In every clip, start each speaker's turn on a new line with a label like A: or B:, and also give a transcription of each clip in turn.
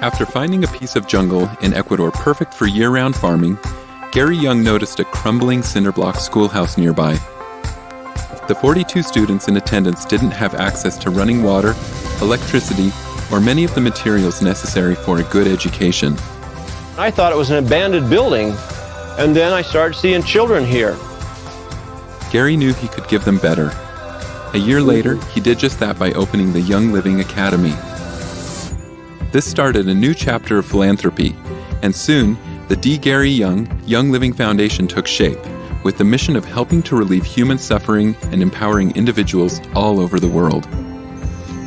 A: After finding a piece of jungle in Ecuador perfect for year-round farming, Gary Young noticed a crumbling cinder block schoolhouse nearby. The 42 students in attendance didn't have access to running water, electricity, or many of the materials necessary for a good education.
B: I thought it was an abandoned building, and then I started seeing children here.
A: Gary knew he could give them better. A year later, he did just that by opening the Young Living Academy. This started a new chapter of philanthropy, and soon, the D. Gary Young Young Living Foundation took shape, with the mission of helping to relieve human suffering and empowering individuals all over the world.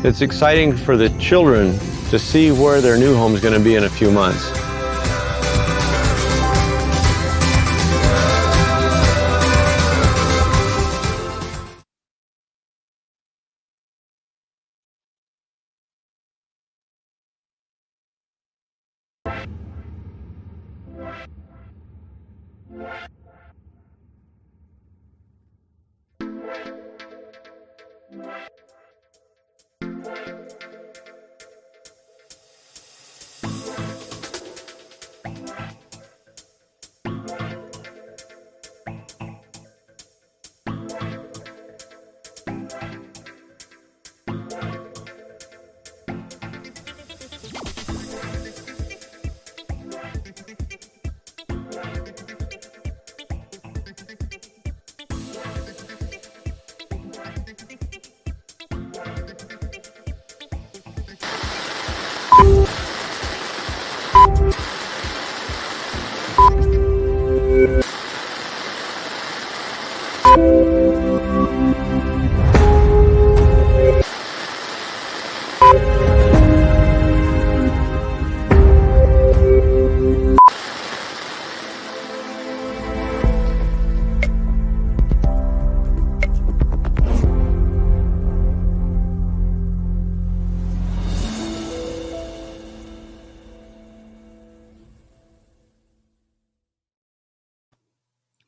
B: It's exciting for the children to see where their new home is going to be in a few months.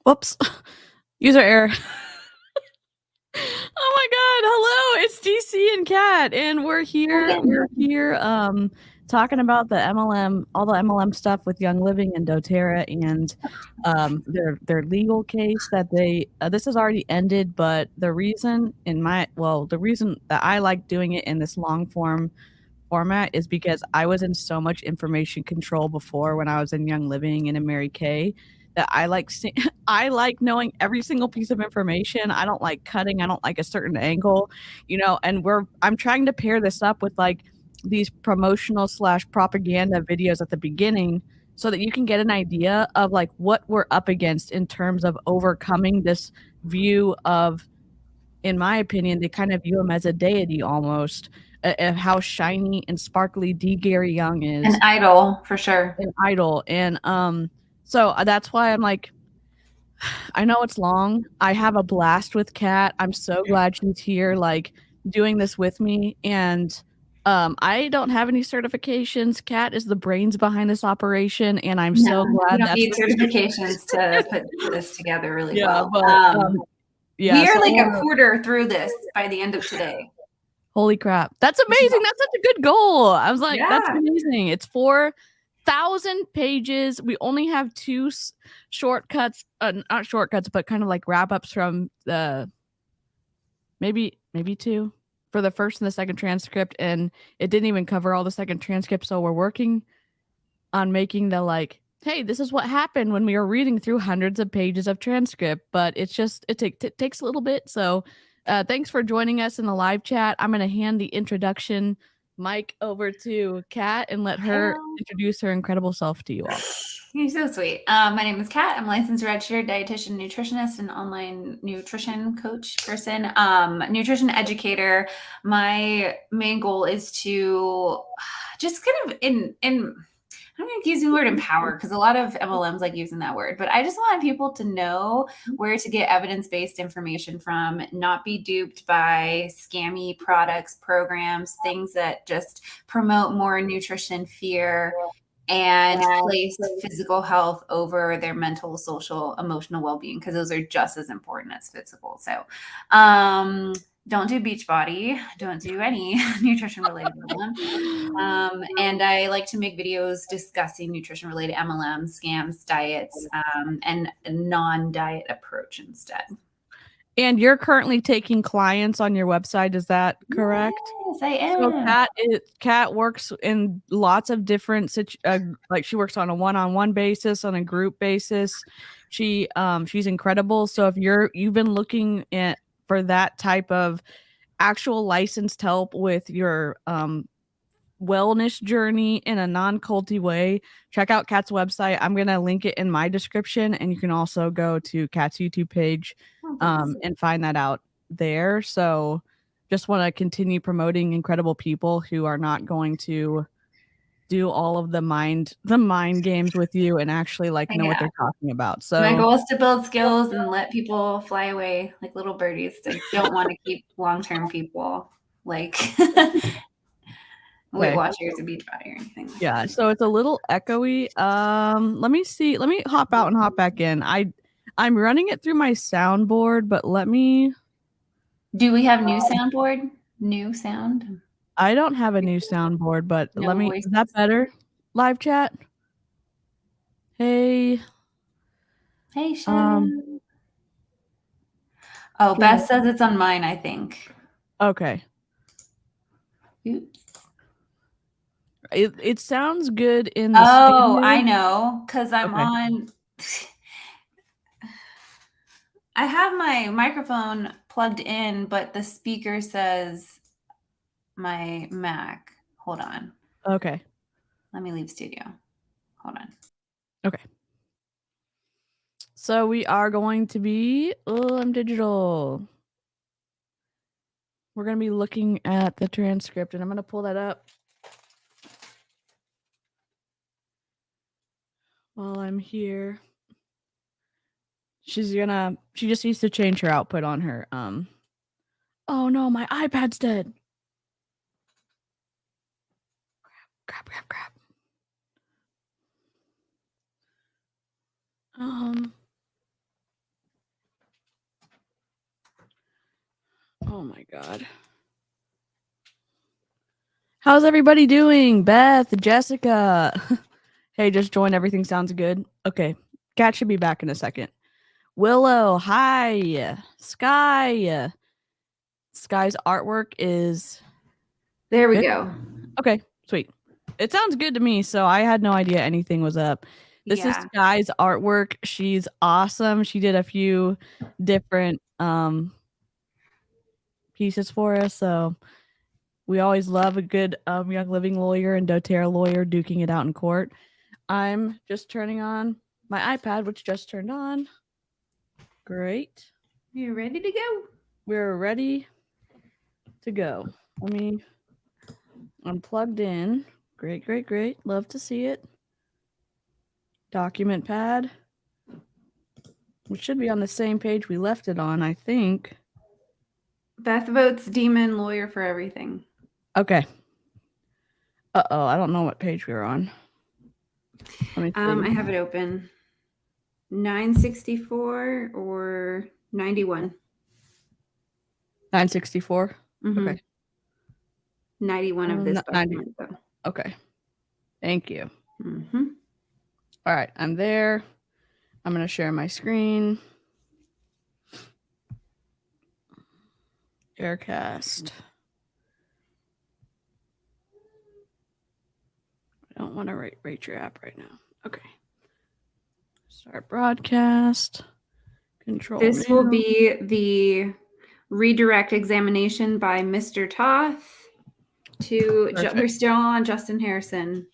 C: Whoops. User error. Oh my god, hello, it's DC and Kat, and we're here talking about the MLM, all the MLM stuff with Young Living and doTERRA, and their legal case that they this has already ended, but the reason that I like doing it in this long format is because I was in so much information control before when I was in Young Living and in Mary Kay, that I like knowing every single piece of information. I don't like cutting. I don't like a certain angle, and I'm trying to pair this up with like these promotional / propaganda videos at the beginning so that you can get an idea of like what we're up against in terms of overcoming this view of, in my opinion, they kind of view him as a deity almost, of how shiny and sparkly D. Gary Young is.
D: An idol, for sure.
C: An idol. And so that's why I'm like, I know it's long. I have a blast with Kat. I'm so glad she's here, like doing this with me. And I don't have any certifications. Kat is the brains behind this operation, and I'm so glad.
D: You don't need certifications to put this together really well.
C: But,
D: we are like a quarter through this by the end of today.
C: Holy crap. That's amazing. That's such a good goal. I was like, that's amazing. It's 4,000 pages. We only have two shortcuts, not shortcuts, but kind of like wrap ups from the maybe two for the first and the second transcript. And it didn't even cover all the second transcripts. So we're working on making the like, hey, this is what happened when we were reading through hundreds of pages of transcript, but it's just, it takes a little bit. So thanks for joining us in the live chat. I'm going to hand the introduction mic over to Kat and let her introduce her incredible self to you all.
D: You're so sweet. My name is Kat. I'm a licensed registered dietitian, nutritionist, and online nutrition coach person, nutrition educator. My main goal is to just kind of I'm going to use the word empower because a lot of MLMs like using that word, but I just want people to know where to get evidence-based information from, not be duped by scammy products, programs, things that just promote more nutrition fear and place physical health over their mental, social, emotional well-being, because those are just as important as physical. So don't do Beachbody, don't do any nutrition related MLM. And I like to make videos discussing nutrition related MLM scams, diets, and a non-diet approach instead.
C: And you're currently taking clients on your website, is that correct?
D: Yes, I am.
C: So Kat works in lots of different like she works on a one-on-one basis, on a group basis. She's incredible. So if you've been looking for that type of actual licensed help with your wellness journey in a non-culty way, check out Kat's website. I'm gonna link it in my description, and you can also go to Kat's YouTube page and find that out there. So just want to continue promoting incredible people who are not going to do all of the mind games with you and actually like know what they're talking about. So
D: my goal is to build skills and let people fly away like little birdies. I don't want to keep long-term people like Weight Watchers or Beachbody or anything.
C: Yeah, so it's a little echoey. Let me see. Let me hop out and hop back in. I'm running it through my soundboard, but let me.
D: Do we have new soundboard? New sound?
C: I don't have a new soundboard, but
D: No
C: let me.
D: voices.
C: Is that better? Live chat. Hey.
D: Hey, Shannon. Oh, Beth says it's on mine, I think.
C: Okay.
D: Oops.
C: It sounds good in the
D: studio.
C: I
D: know, because I'm on. I have my microphone plugged in, but the speaker says my Mac. Hold on.
C: Okay.
D: Let me leave studio. Hold on.
C: Okay. So we are going to be I'm digital. We're going to be looking at the transcript, and I'm going to pull that up while I'm here. She just needs to change her output on her. Oh no, my iPad's dead. Crap. Oh my God. How's everybody doing? Beth, Jessica. Hey, just join. Everything sounds good. Okay. Kat should be back in a second. Willow, hi. Sky. Sky's artwork is...
D: There we go.
C: Okay, sweet. It sounds good to me, so I had no idea anything was up. This is Sky's artwork. She's awesome. She did a few different pieces for us, so we always love a good Young Living lawyer and doTERRA lawyer duking it out in court. I'm just turning on my iPad, which just turned on. Great.
D: You're ready to go.
C: We're ready to go. I'm plugged in. Great. Love to see it. Document pad. We should be on the same page we left it on, I think.
D: Beth votes demon lawyer for everything.
C: Okay. Uh-oh, I don't know what page we were on. Let me see.
D: I have it open. 964 or 91.
C: 964?
D: Mm-hmm.
C: Okay.
D: 91 of this document, though.
C: Okay. Thank you.
D: Mm-hmm.
C: All right, I'm there. I'm going to share my screen. Aircast. I don't want to rate your app right now. Okay. Start broadcast. Control.
D: This will be the redirect examination by Mr. Toth to we're still on Justin Harrison.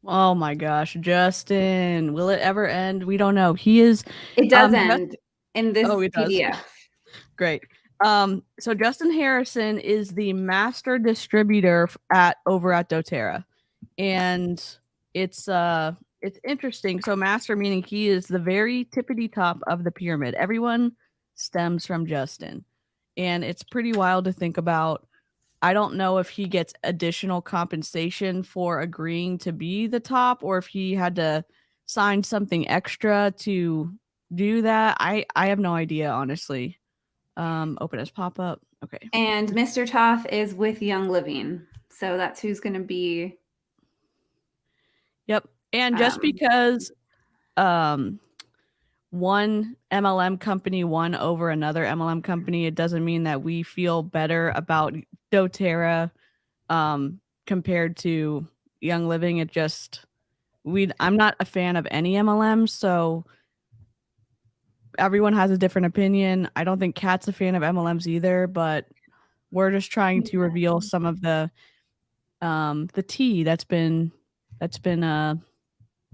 C: Oh my gosh, Justin. Will it ever end? We don't know. He is.
D: It does end in this PDF.
C: Does. Great. So Justin Harrison is the master distributor over at doTERRA. And it's interesting. So master meaning he is the very tippity top of the pyramid. Everyone stems from Justin. And it's pretty wild to think about. I don't know if he gets additional compensation for agreeing to be the top or if he had to sign something extra to do that. I have no idea, honestly. Open as pop-up. Okay.
D: And Mr. Toth is with Young Living. So that's who's going to be.
C: Yep. And just because one MLM company won over another MLM company, it doesn't mean that we feel better about doTERRA compared to Young Living. It just I'm not a fan of any MLM, so everyone has a different opinion. I don't think Kat's a fan of MLMs either, but we're just trying to reveal some of the tea that's been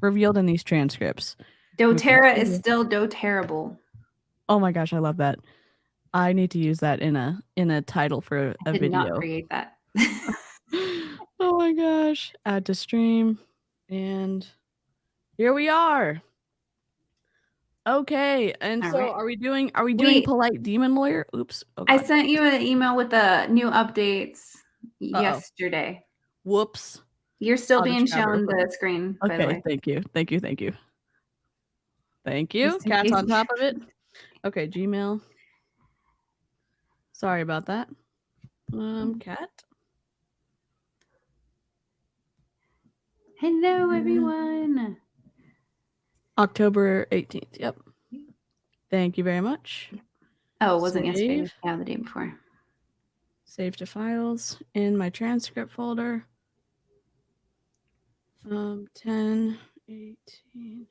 C: revealed in these transcripts.
D: doTERRA is still doTerrable.
C: Oh my gosh, I love that. I need to use that in a title for a
D: Did
C: video.
D: not create that.
C: Oh my gosh. Add to stream. And here we are. Okay. And
D: All
C: so
D: right.
C: are we doing polite demon lawyer? Oops. Oh
D: I
C: God.
D: sent you an email with the new updates yesterday.
C: Whoops.
D: You're still
C: I'll
D: being
C: just grab it
D: shown
C: real
D: the screen, by the
C: Okay,
D: way.
C: thank you. Thank you. Thank you. Thank you.
D: Just in
C: Cat's
D: case.
C: on top of it. Okay, Gmail. Sorry about that. Cat.
D: Hello, everyone.
C: October 18th. Yep. Thank you very much.
D: Oh, it wasn't yesterday.
C: Save.
D: Yeah, the day before.
C: Save to files in my transcript folder. 10, 18.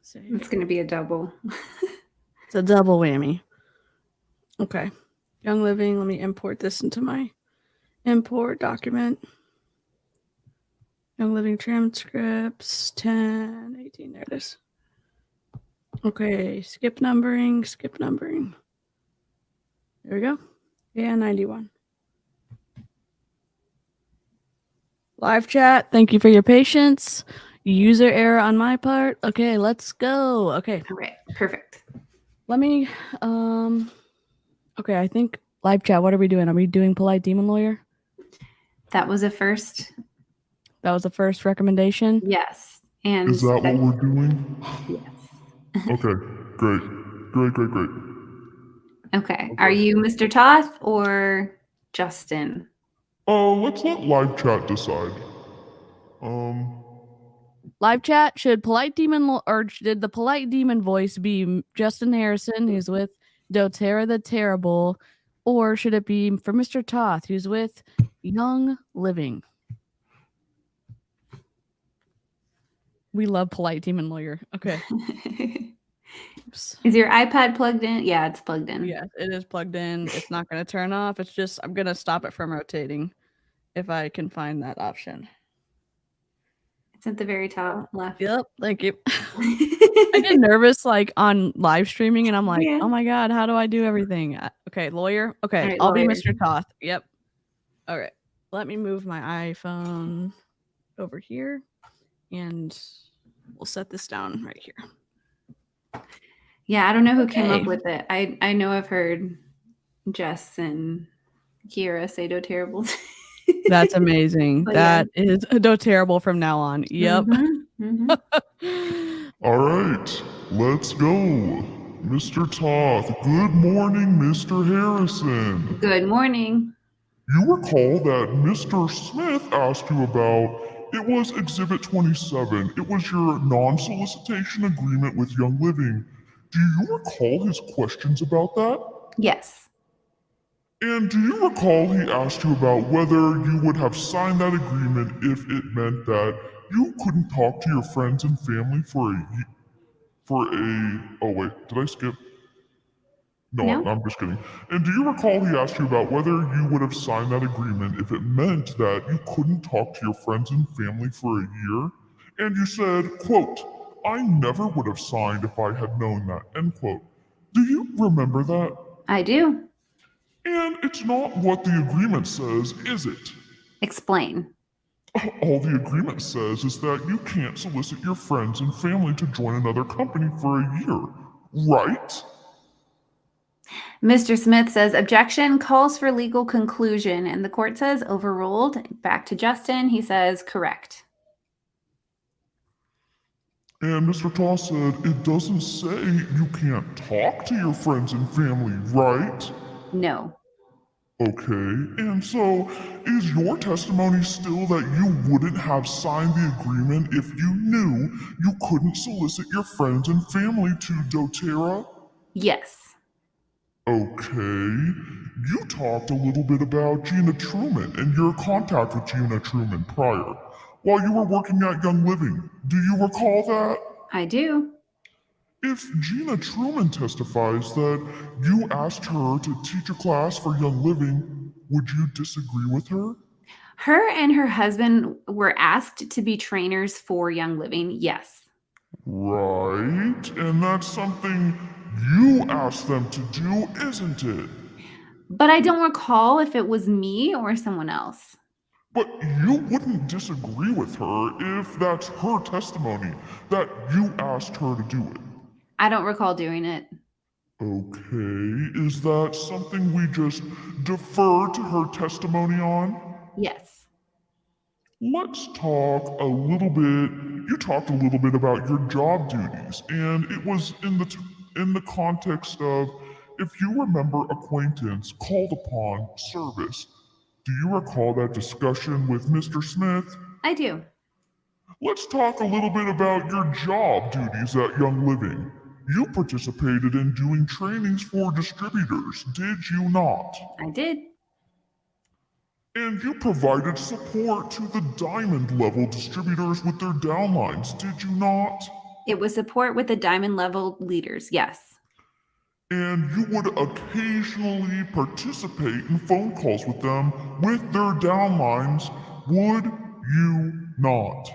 C: Save.
D: It's going to be a double.
C: It's a double whammy. Okay. Young Living. Let me import this into my import document. Young Living transcripts. 10, 18. There it is. Okay. Skip numbering. Skip numbering. There we go. Yeah, 91. Live chat. Thank you for your patience. User error on my part. Okay, let's go. Okay.
D: All right. Perfect.
C: Let me okay, I think live chat, what are we doing? Are we doing polite demon lawyer?
D: That was a first.
C: That was the first recommendation.
D: Yes. And
E: is that what we're doing?
D: Yes.
E: Okay, great. Great.
D: Okay. Are you Mr. Toth or Justin?
E: Let's let live chat decide.
C: Live chat, should polite demon or did the polite demon voice be Justin Harrison, who's with doTERRA the Terrible, or should it be for Mr. Toth, who's with Young Living? We love polite demon lawyer. Okay. Oops.
D: Is your iPad plugged in? Yeah, it's plugged in.
C: Yes, it is plugged in. It's not going to turn off. It's just I'm going to stop it from rotating if I can find that option.
D: It's at the very top left.
C: Yep. Thank you. I get nervous like on live streaming and I'm like,
D: Yeah.
C: oh my God, how do I do everything? Okay, lawyer. Okay,
D: right,
C: I'll
D: lawyer.
C: be Mr. Toth. Yep. All right. Let me move my iPhone over here and we'll set this down right here.
D: Yeah, I don't know who came
C: Okay.
D: up with it. I know I've heard Jess and Kira say doTerrable.
C: That's amazing.
D: But
C: That is doTerrable from now on. Yep.
E: All right, let's go. Mr. Toth, good morning, Mr. Harrison.
D: Good morning.
E: You recall that Mr. Smith asked you about, it was Exhibit 27. It was your non-solicitation agreement with Young Living. Do you recall his questions about that?
D: Yes.
E: And do you recall he asked you about whether you would have signed that agreement if it meant that you couldn't talk to your friends and family for oh wait, did I skip? No. I'm just kidding. And do you recall he asked you about whether you would have signed that agreement if it meant that you couldn't talk to your friends and family for a year? And you said, quote, I never would have signed if I had known that, end quote. Do you remember that?
D: I do.
E: And it's not what the agreement says, is it?
D: Explain.
E: All the agreement says is that you can't solicit your friends and family to join another company for a year, right?
D: Mr. Smith says objection, calls for legal conclusion, and the court says overruled. Back to Justin. He says correct.
E: And Mr. Toss said, it doesn't say you can't talk to your friends and family, right?
D: No.
E: Okay, and so is your testimony still that you wouldn't have signed the agreement if you knew you couldn't solicit your friends and family to doTERRA?
D: Yes.
E: Okay, you talked a little bit about Gina Truman and your contact with Gina Truman prior, while you were working at Young Living. Do you recall that?
D: I do.
E: If Gina Truman testifies that you asked her to teach a class for Young Living, would you disagree with her?
D: Her and her husband were asked to be trainers for Young Living. Yes.
E: Right, and that's something you asked them to do, isn't it?
D: But I don't recall if it was me or someone else.
E: But you wouldn't disagree with her if that's her testimony, that you asked her to do it.
D: I don't recall doing it.
E: Okay, is that something we just defer to her testimony on?
D: Yes.
E: Let's talk a little bit. You talked a little bit about your job duties, and it was in the context of if you remember acquaintance, called upon, service. Do you recall that discussion with Mr. Smith?
D: I do.
E: Let's talk a little bit about your job duties at Young Living. You participated in doing trainings for distributors, did you not?
D: I did.
E: And you provided support to the diamond level distributors with their downlines, did you not?
D: It was support with the diamond level leaders. Yes.
E: And you would occasionally participate in phone calls with them with their downlines, would you not?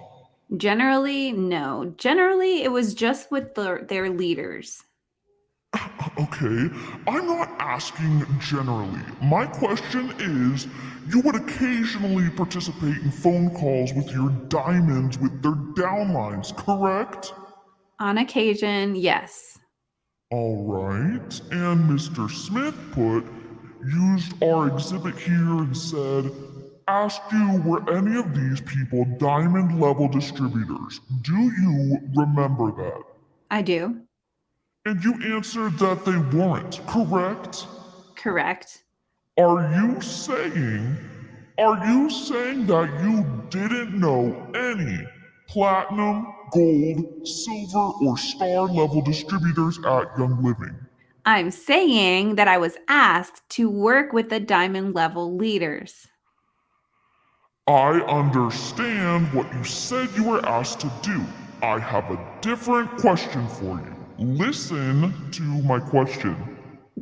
D: Generally, no. Generally, it was just with their leaders.
E: Okay, I'm not asking generally. My question is, you would occasionally participate in phone calls with your diamonds with their downlines, correct?
D: On occasion, yes.
E: All right, and Mr. Smith used our exhibit here and said, asked you, were any of these people diamond level distributors? Do you remember that?
D: I do.
E: And you answered that they weren't, correct?
D: Correct.
E: Are you saying that you didn't know any platinum, gold, silver, or star level distributors at Young Living?
D: I'm saying that I was asked to work with the diamond level leaders.
E: I understand what you said you were asked to do. I have a different question for you. Listen to my question.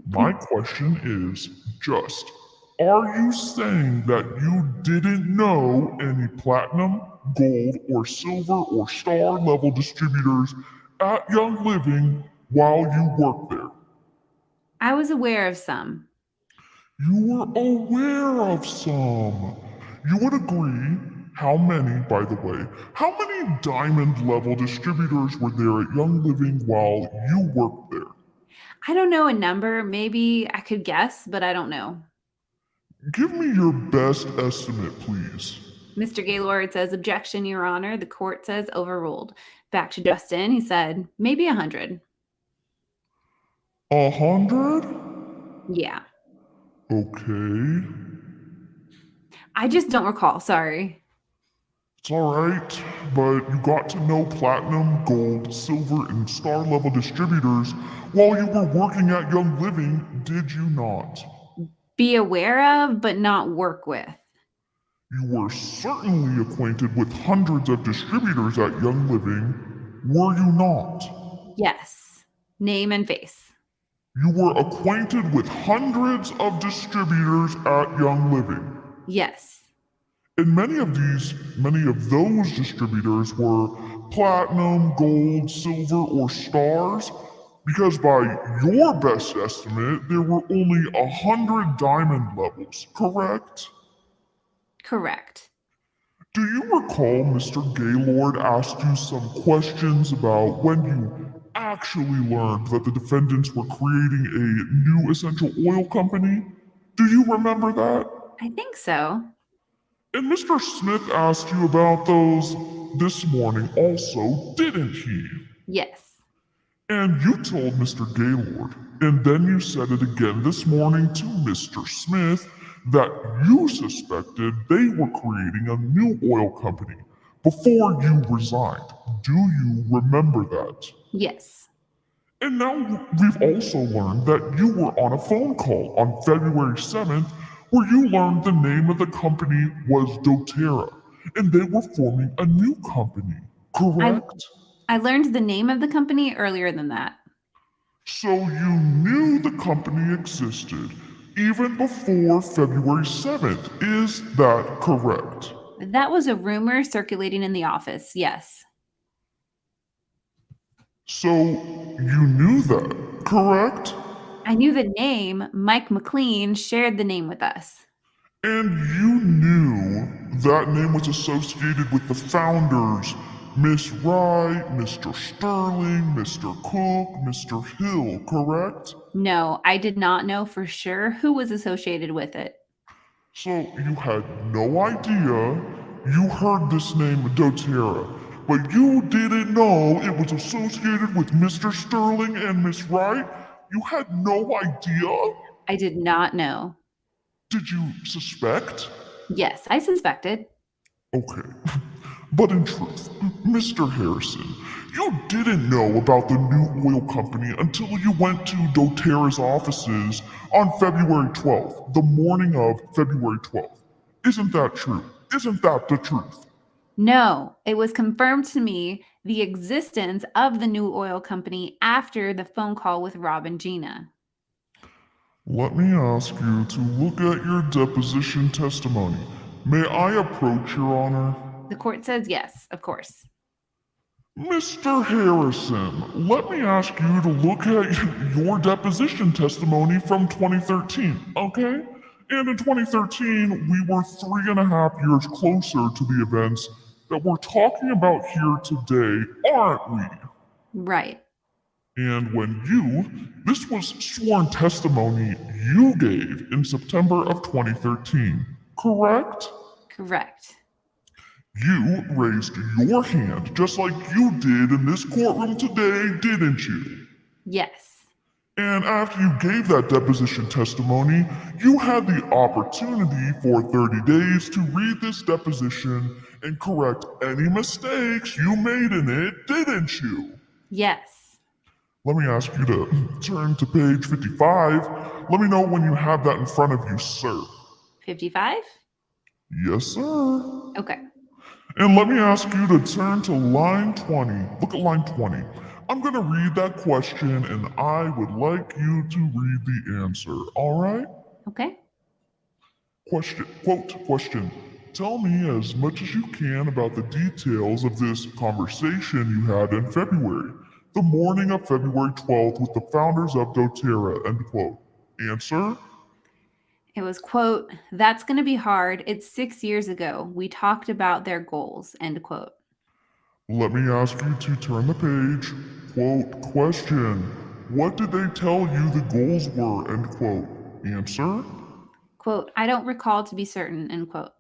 E: My question is just, are you saying that you didn't know any platinum, gold, or silver, or star level distributors at Young Living while you worked there?
D: I was aware of some.
E: You were aware of some. You would agree, how many, by the way, how many diamond level distributors were there at Young Living while you worked there?
D: I don't know a number. Maybe I could guess, but I don't know.
E: Give me your best estimate, please.
D: Mr. Gaylord says, objection, Your Honor. The court says overruled. Back to Justin. He said, maybe 100.
E: 100?
D: Yeah.
E: Okay.
D: I just don't recall. Sorry.
E: It's alright, but you got to know platinum, gold, silver, and star level distributors while you were working at Young Living, did you not?
D: Be aware of, but not work with.
E: You were certainly acquainted with hundreds of distributors at Young Living, were you not?
D: Yes. Name and face.
E: You were acquainted with hundreds of distributors at Young Living.
D: Yes.
E: And many of those distributors were platinum, gold, silver, or stars, because by your best estimate, there were only 100 diamond levels, correct?
D: Correct.
E: Do you recall Mr. Gaylord asked you some questions about when you actually learned that the defendants were creating a new essential oil company? Do you remember that?
D: I think so.
E: And Mr. Smith asked you about those this morning also, didn't he?
D: Yes.
E: And you told Mr. Gaylord, and then you said it again this morning to Mr. Smith, that you suspected they were creating a new oil company before you resigned. Do you remember that?
D: Yes.
E: And now we've also learned that you were on a phone call on February 7th where you learned the name of the company was doTERRA, and they were forming a new company, correct?
D: I learned the name of the company earlier than that.
E: So you knew the company existed even before February 7th, is that correct?
D: That was a rumor circulating in the office, yes.
E: So you knew that, correct?
D: I knew the name. Mike McLean shared the name with us.
E: And you knew that name was associated with the founders, Miss Wright, Mr. Sterling, Mr. Cook, Mr. Hill, correct?
D: No, I did not know for sure who was associated with it.
E: So you had no idea. You heard this name doTERRA, but you didn't know it was associated with Mr. Sterling and Miss Wright? You had no idea?
D: I did not know.
E: Did you suspect?
D: Yes, I suspected.
E: Okay. But in truth, Mr. Harrison, you didn't know about the new oil company until you went to doTERRA's offices on February 12th, the morning of February 12th. Isn't that true? Isn't that the truth?
D: No, it was confirmed to me the existence of the new oil company after the phone call with Rob and Gina.
E: Let me ask you to look at your deposition testimony. May I approach, Your Honor?
D: The court says yes, of course.
E: Mr. Harrison, let me ask you to look at your deposition testimony from 2013, okay? And in 2013, we were 3.5 years closer to the events that we're talking about here today, aren't we?
D: Right.
E: And this was sworn testimony you gave in September of 2013, correct?
D: Correct.
E: You raised your hand just like you did in this courtroom today, didn't you?
D: Yes.
E: And after you gave that deposition testimony, you had the opportunity for 30 days to read this deposition and correct any mistakes you made in it, didn't you?
D: Yes.
E: Let me ask you to turn to page 55. Let me know when you have that in front of you, sir.
D: 55?
E: Yes, sir.
D: Okay.
E: And let me ask you to turn to line 20. Look at line 20. I'm going to read that question and I would like you to read the answer, all right?
D: Okay.
E: Question. Tell me as much as you can about the details of this conversation you had in February, the morning of February 12th with the founders of doTERRA, end quote. Answer?
D: It was, quote, "That's going to be hard. It's 6 years ago. We talked about their goals," end quote.
E: Let me ask you to turn the page. Question. What did they tell you the goals were, end quote. Answer?
D: Quote, "I don't recall to be certain," end quote.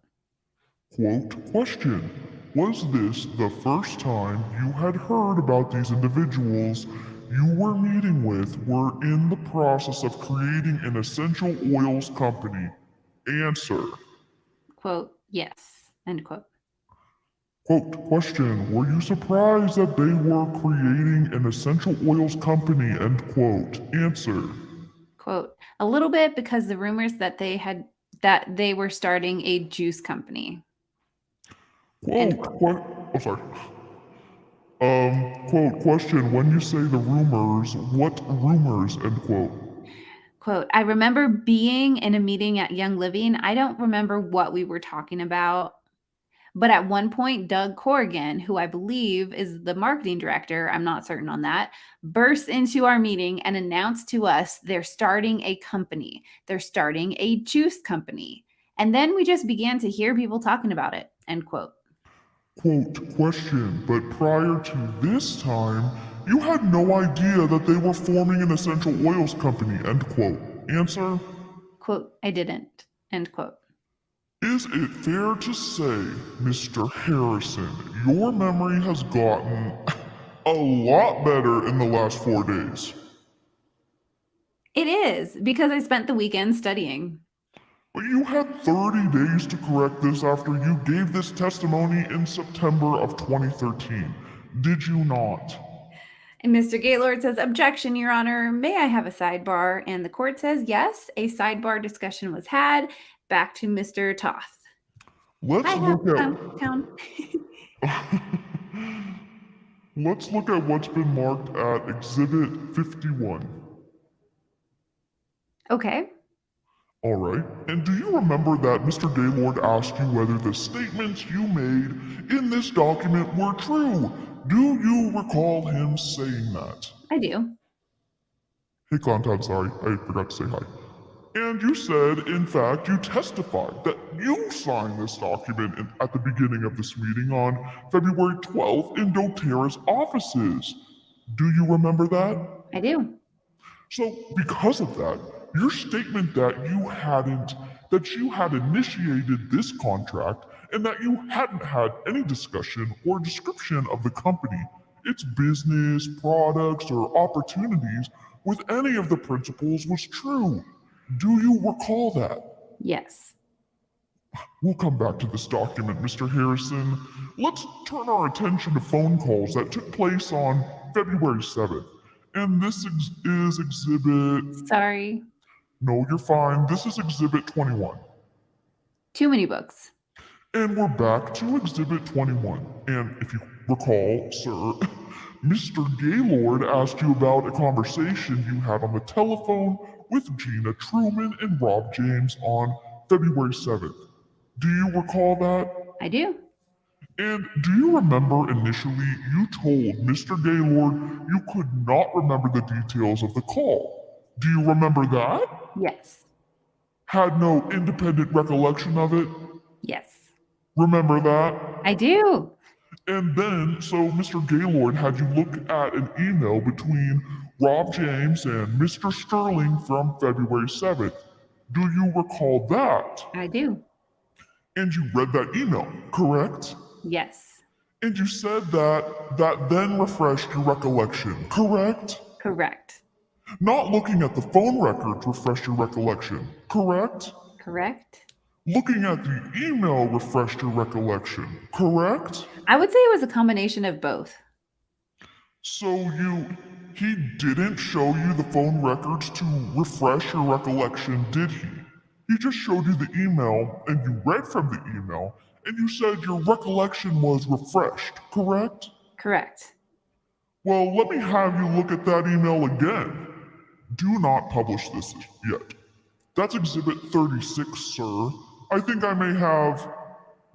E: Question. Was this the first time you had heard about these individuals you were meeting with were in the process of creating an essential oils company? Answer.
D: Quote, "Yes," end quote.
E: Question. Were you surprised that they were creating an essential oils company? End quote. Answer.
D: Quote, "A little bit, because the rumors that they were starting a juice company."
E: Sorry. Question. When you say the rumors, what rumors? End quote.
D: Quote, "I remember being in a meeting at Young Living. I don't remember what we were talking about. But at one point, Doug Corrigan, who I believe is the marketing director, I'm not certain on that, burst into our meeting and announced to us they're starting a company. They're starting a juice company. And then we just began to hear people talking about it," end quote.
E: Question. But prior to this time, you had no idea that they were forming an essential oils company. End quote. Answer.
D: Quote, "I didn't," end quote.
E: Is it fair to say, Mr. Harrison, your memory has gotten a lot better in the last 4 days?
D: It is, because I spent the weekend studying.
E: But you had 30 days to correct this after you gave this testimony in September of 2013. Did you not?
D: And Mr. Gaylord says, objection, Your Honor. May I have a sidebar? And the court says, yes, a sidebar discussion was had. Back to Mr. Toth.
E: Let's look at
D: town.
E: Let's look at what's been marked at Exhibit 51.
D: Okay.
E: All right. And do you remember that Mr. Gaylord asked you whether the statements you made in this document were true? Do you recall him saying that?
D: I do.
E: Hey, Clowntown, sorry, I forgot to say hi. And you said, in fact, you testified that you signed this document at the beginning of this meeting on February 12th in doTERRA's offices. Do you remember that?
D: I do.
E: So, because of that, your statement that you had initiated this contract and that you hadn't had any discussion or description of the company, its business, products, or opportunities with any of the principals was true. Do you recall that?
D: Yes.
E: We'll come back to this document, Mr. Harrison. Let's turn our attention to phone calls that took place on February 7th. And this is exhibit...
D: Sorry.
E: No, you're fine. This is exhibit 21.
D: Too many books.
E: And we're back to exhibit 21. And if you recall, sir, Mr. Gaylord asked you about a conversation you had on the telephone with Gina Truman and Rob James on February 7th. Do you recall that?
D: I do.
E: And do you remember initially you told Mr. Gaylord you could not remember the details of the call? Do you remember that?
D: Yes.
E: Had no independent recollection of it?
D: Yes.
E: Remember that?
D: I do.
E: And then, so Mr. Gaylord had you look at an email between Rob James and Mr. Sterling from February 7th. Do you recall that?
D: I do.
E: And you read that email, correct?
D: Yes.
E: And you said that then refreshed your recollection, correct?
D: Correct.
E: Not looking at the phone records refreshed your recollection, correct?
D: Correct.
E: Looking at the email refreshed your recollection, correct?
D: I would say it was a combination of both.
E: So he didn't show you the phone records to refresh your recollection, did he? He just showed you the email and you read from the email and you said your recollection was refreshed, correct?
D: Correct.
E: Well, let me have you look at that email again. Do not publish this yet. That's Exhibit 36, sir. I think I may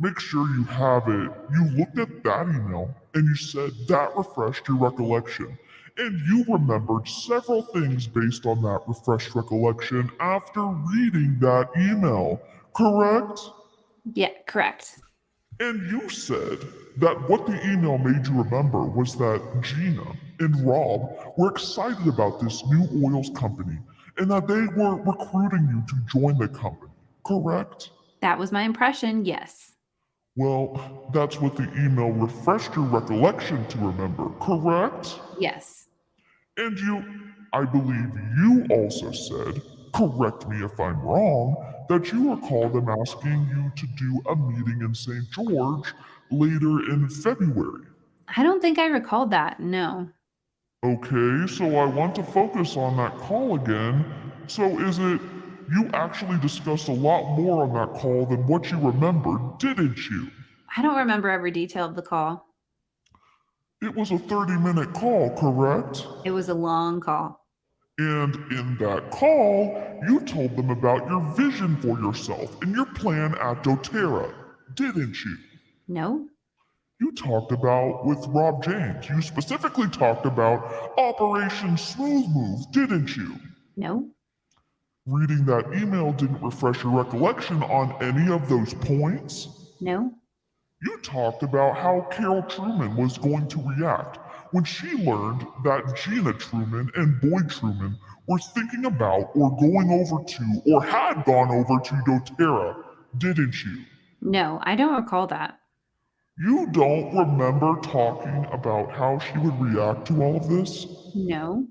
E: make sure you have it. You looked at that email and you said that refreshed your recollection. And you remembered several things based on that refreshed recollection after reading that email, correct?
D: Yeah, correct.
E: And you said that what the email made you remember was that Gina and Rob were excited about this new oils company and that they were recruiting you to join the company, correct?
D: That was my impression, yes.
E: Well, that's what the email refreshed your recollection to remember, correct?
D: Yes.
E: And I believe you also said, correct me if I'm wrong, that you recall them asking you to do a meeting in St. George later in February.
D: I don't think I recalled that, no.
E: Okay, so I want to focus on that call again. So is it you actually discussed a lot more on that call than what you remembered, didn't you?
D: I don't remember every detail of the call.
E: It was a 30-minute call, correct?
D: It was a long call.
E: And in that call, you told them about your vision for yourself and your plan at doTERRA, didn't you?
D: No.
E: You talked about with Rob James. You specifically talked about Operation Smooth Move, didn't you?
D: No.
E: Reading that email didn't refresh your recollection on any of those points?
D: No.
E: You talked about how Carol Truman was going to react when she learned that Gina Truman and Boyd Truman were thinking about or going over to or had gone over to doTERRA, didn't you?
D: No, I don't recall that.
E: You don't remember talking about how she would react to all of this?
D: No.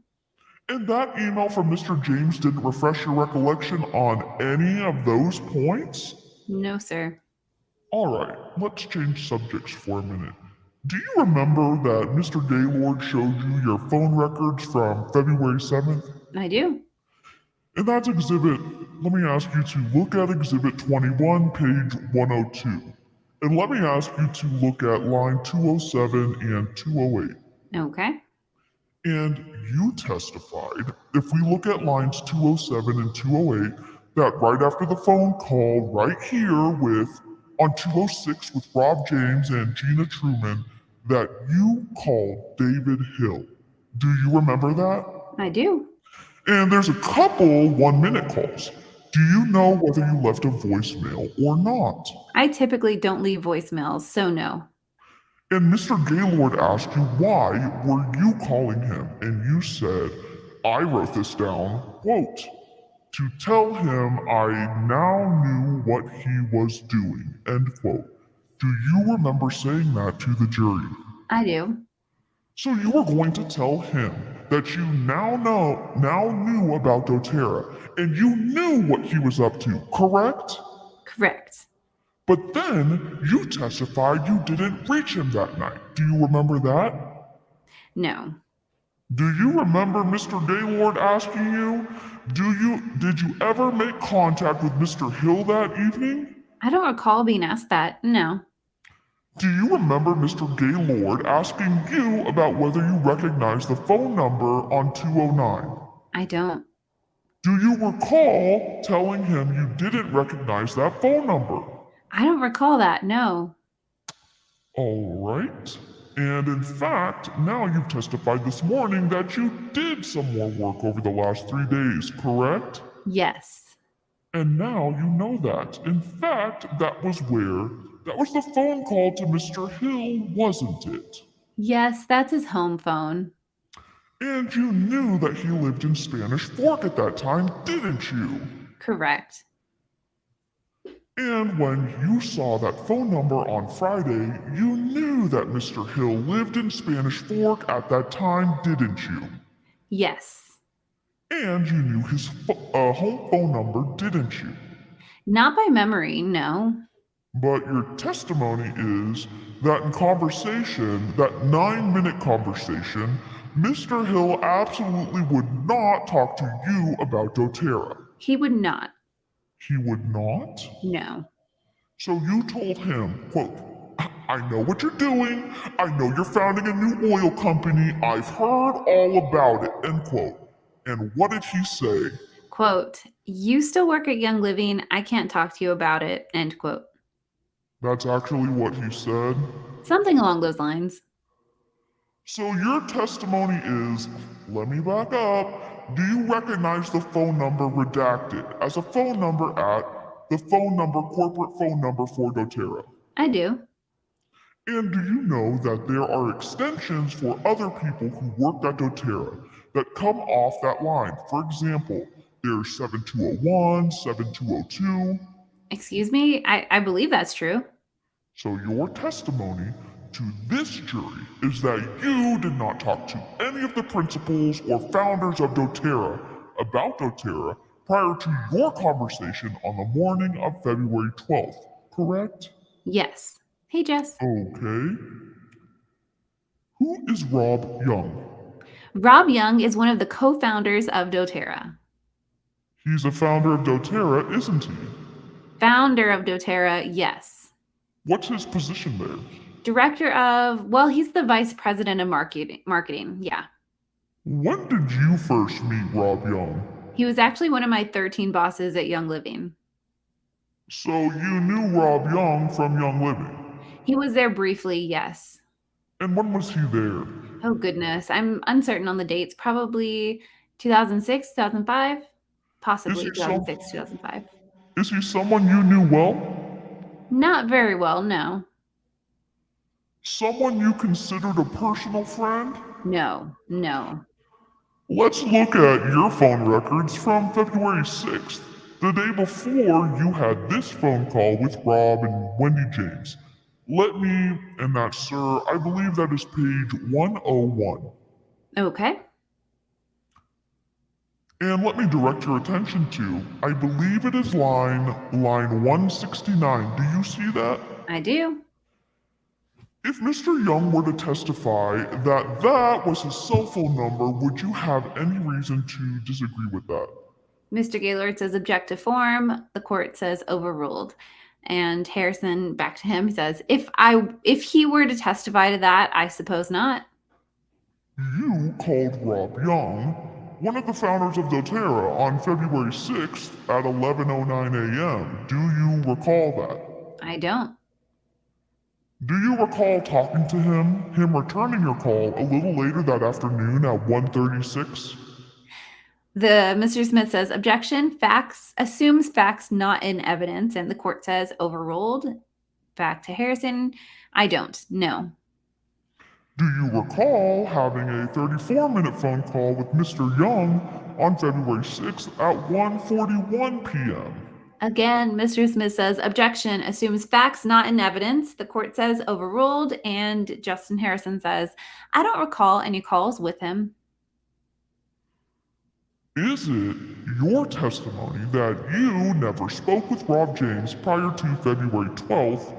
E: And that email from Mr. James didn't refresh your recollection on any of those points?
D: No, sir.
E: Alright, let's change subjects for a minute. Do you remember that Mr. Gaylord showed you your phone records from February 7th?
D: I do.
E: And that's exhibit, let me ask you to look at exhibit 21, page 102. And let me ask you to look at line 207 and 208.
D: Okay.
E: And you testified, if we look at lines 207 and 208, that right after the phone call right here with on 206 with Rob James and Gina Truman, that you called David Hill. Do you remember that?
D: I do.
E: And there's a couple 1-minute calls. Do you know whether you left a voicemail or not?
D: I typically don't leave voicemails, so no.
E: And Mr. Gaylord asked you why were you calling him, and you said, I wrote this down, quote, to tell him I now knew what he was doing, end quote. Do you remember saying that to the jury?
D: I do.
E: So you were going to tell him that you now knew about doTERRA, and you knew what he was up to, correct?
D: Correct.
E: But then you testified you didn't reach him that night. Do you remember that?
D: No.
E: Do you remember Mr. Gaylord asking you, did you ever make contact with Mr. Hill that evening?
D: I don't recall being asked that. No.
E: Do you remember Mr. Gaylord asking you about whether you recognized the phone number on 209?
D: I don't.
E: Do you recall telling him you didn't recognize that phone number?
D: I don't recall that. No.
E: All right. And in fact, now you've testified this morning that you did some more work over the last 3 days, correct?
D: Yes.
E: And now you know that. In fact, that was the phone call to Mr. Hill, wasn't it?
D: Yes, that's his home phone.
E: And you knew that he lived in Spanish Fork at that time, didn't you?
D: Correct.
E: And when you saw that phone number on Friday, you knew that Mr. Hill lived in Spanish Fork at that time, didn't you?
D: Yes.
E: And you knew his home phone number, didn't you?
D: Not by memory, no.
E: But your testimony is that in conversation, that 9-minute conversation, Mr. Hill absolutely would not talk to you about doTERRA.
D: He would not.
E: He would not?
D: No.
E: So you told him, quote, I know what you're doing. I know you're founding a new oil company. I've heard all about it, end quote. And what did he say?
D: Quote, you still work at Young Living. I can't talk to you about it, end quote.
E: That's actually what he said?
D: Something along those lines.
E: So your testimony is, let me back up. Do you recognize the phone number redacted as a phone number at the corporate phone number for doTERRA?
D: I do.
E: And do you know that there are extensions for other people who worked at doTERRA that come off that line? For example, there's 7201, 7202.
D: Excuse me? I believe that's true.
E: So your testimony to this jury is that you did not talk to any of the principals or founders of doTERRA about doTERRA prior to your conversation on the morning of February 12th, correct?
D: Yes. Hey, Jess.
E: Okay. Who is Rob Young?
D: Rob Young is one of the co-founders of doTERRA.
E: He's a founder of doTERRA, isn't he?
D: Founder of doTERRA, yes.
E: What's his position there?
D: Director of, well, he's the vice president of marketing. Yeah.
E: When did you first meet Rob Young?
D: He was actually one of my 13 bosses at Young Living.
E: So you knew Rob Young from Young Living?
D: He was there briefly, yes.
E: And when was he there?
D: Oh, goodness. I'm uncertain on the dates. Probably 2006, 2005. Possibly 2006, 2005.
E: Is he someone you knew well?
D: Not very well, no.
E: Someone you considered a personal friend?
D: No.
E: Let's look at your phone records from February 6th. The day before, you had this phone call with Rob and Wendy James. And that, sir, I believe that is page 101.
D: Okay.
E: And let me direct your attention to, I believe it is line 169. Do you see that?
D: I do.
E: If Mr. Young were to testify that that was his cell phone number, would you have any reason to disagree with that?
D: Mr. Gaylord says object to form. The court says overruled. And Harrison, back to him, says, if he were to testify to that, I suppose not.
E: You called Rob Young, one of the founders of doTERRA, on February 6th at 11:09 a.m. Do you recall that?
D: I don't.
E: Do you recall talking to him returning your call a little later that afternoon at 1:36?
D: Mr. Smith says objection. Facts assumes facts not in evidence, and the court says overruled. Back to Harrison. I don't. No.
E: Do you recall having a 34-minute phone call with Mr. Young on February 6th at 1:41 p.m.?
D: Again, Mr. Smith says objection assumes facts not in evidence. The court says overruled, and Justin Harrison says, I don't recall any calls with him.
E: Is it your testimony that you never spoke with Rob James prior to February 12th,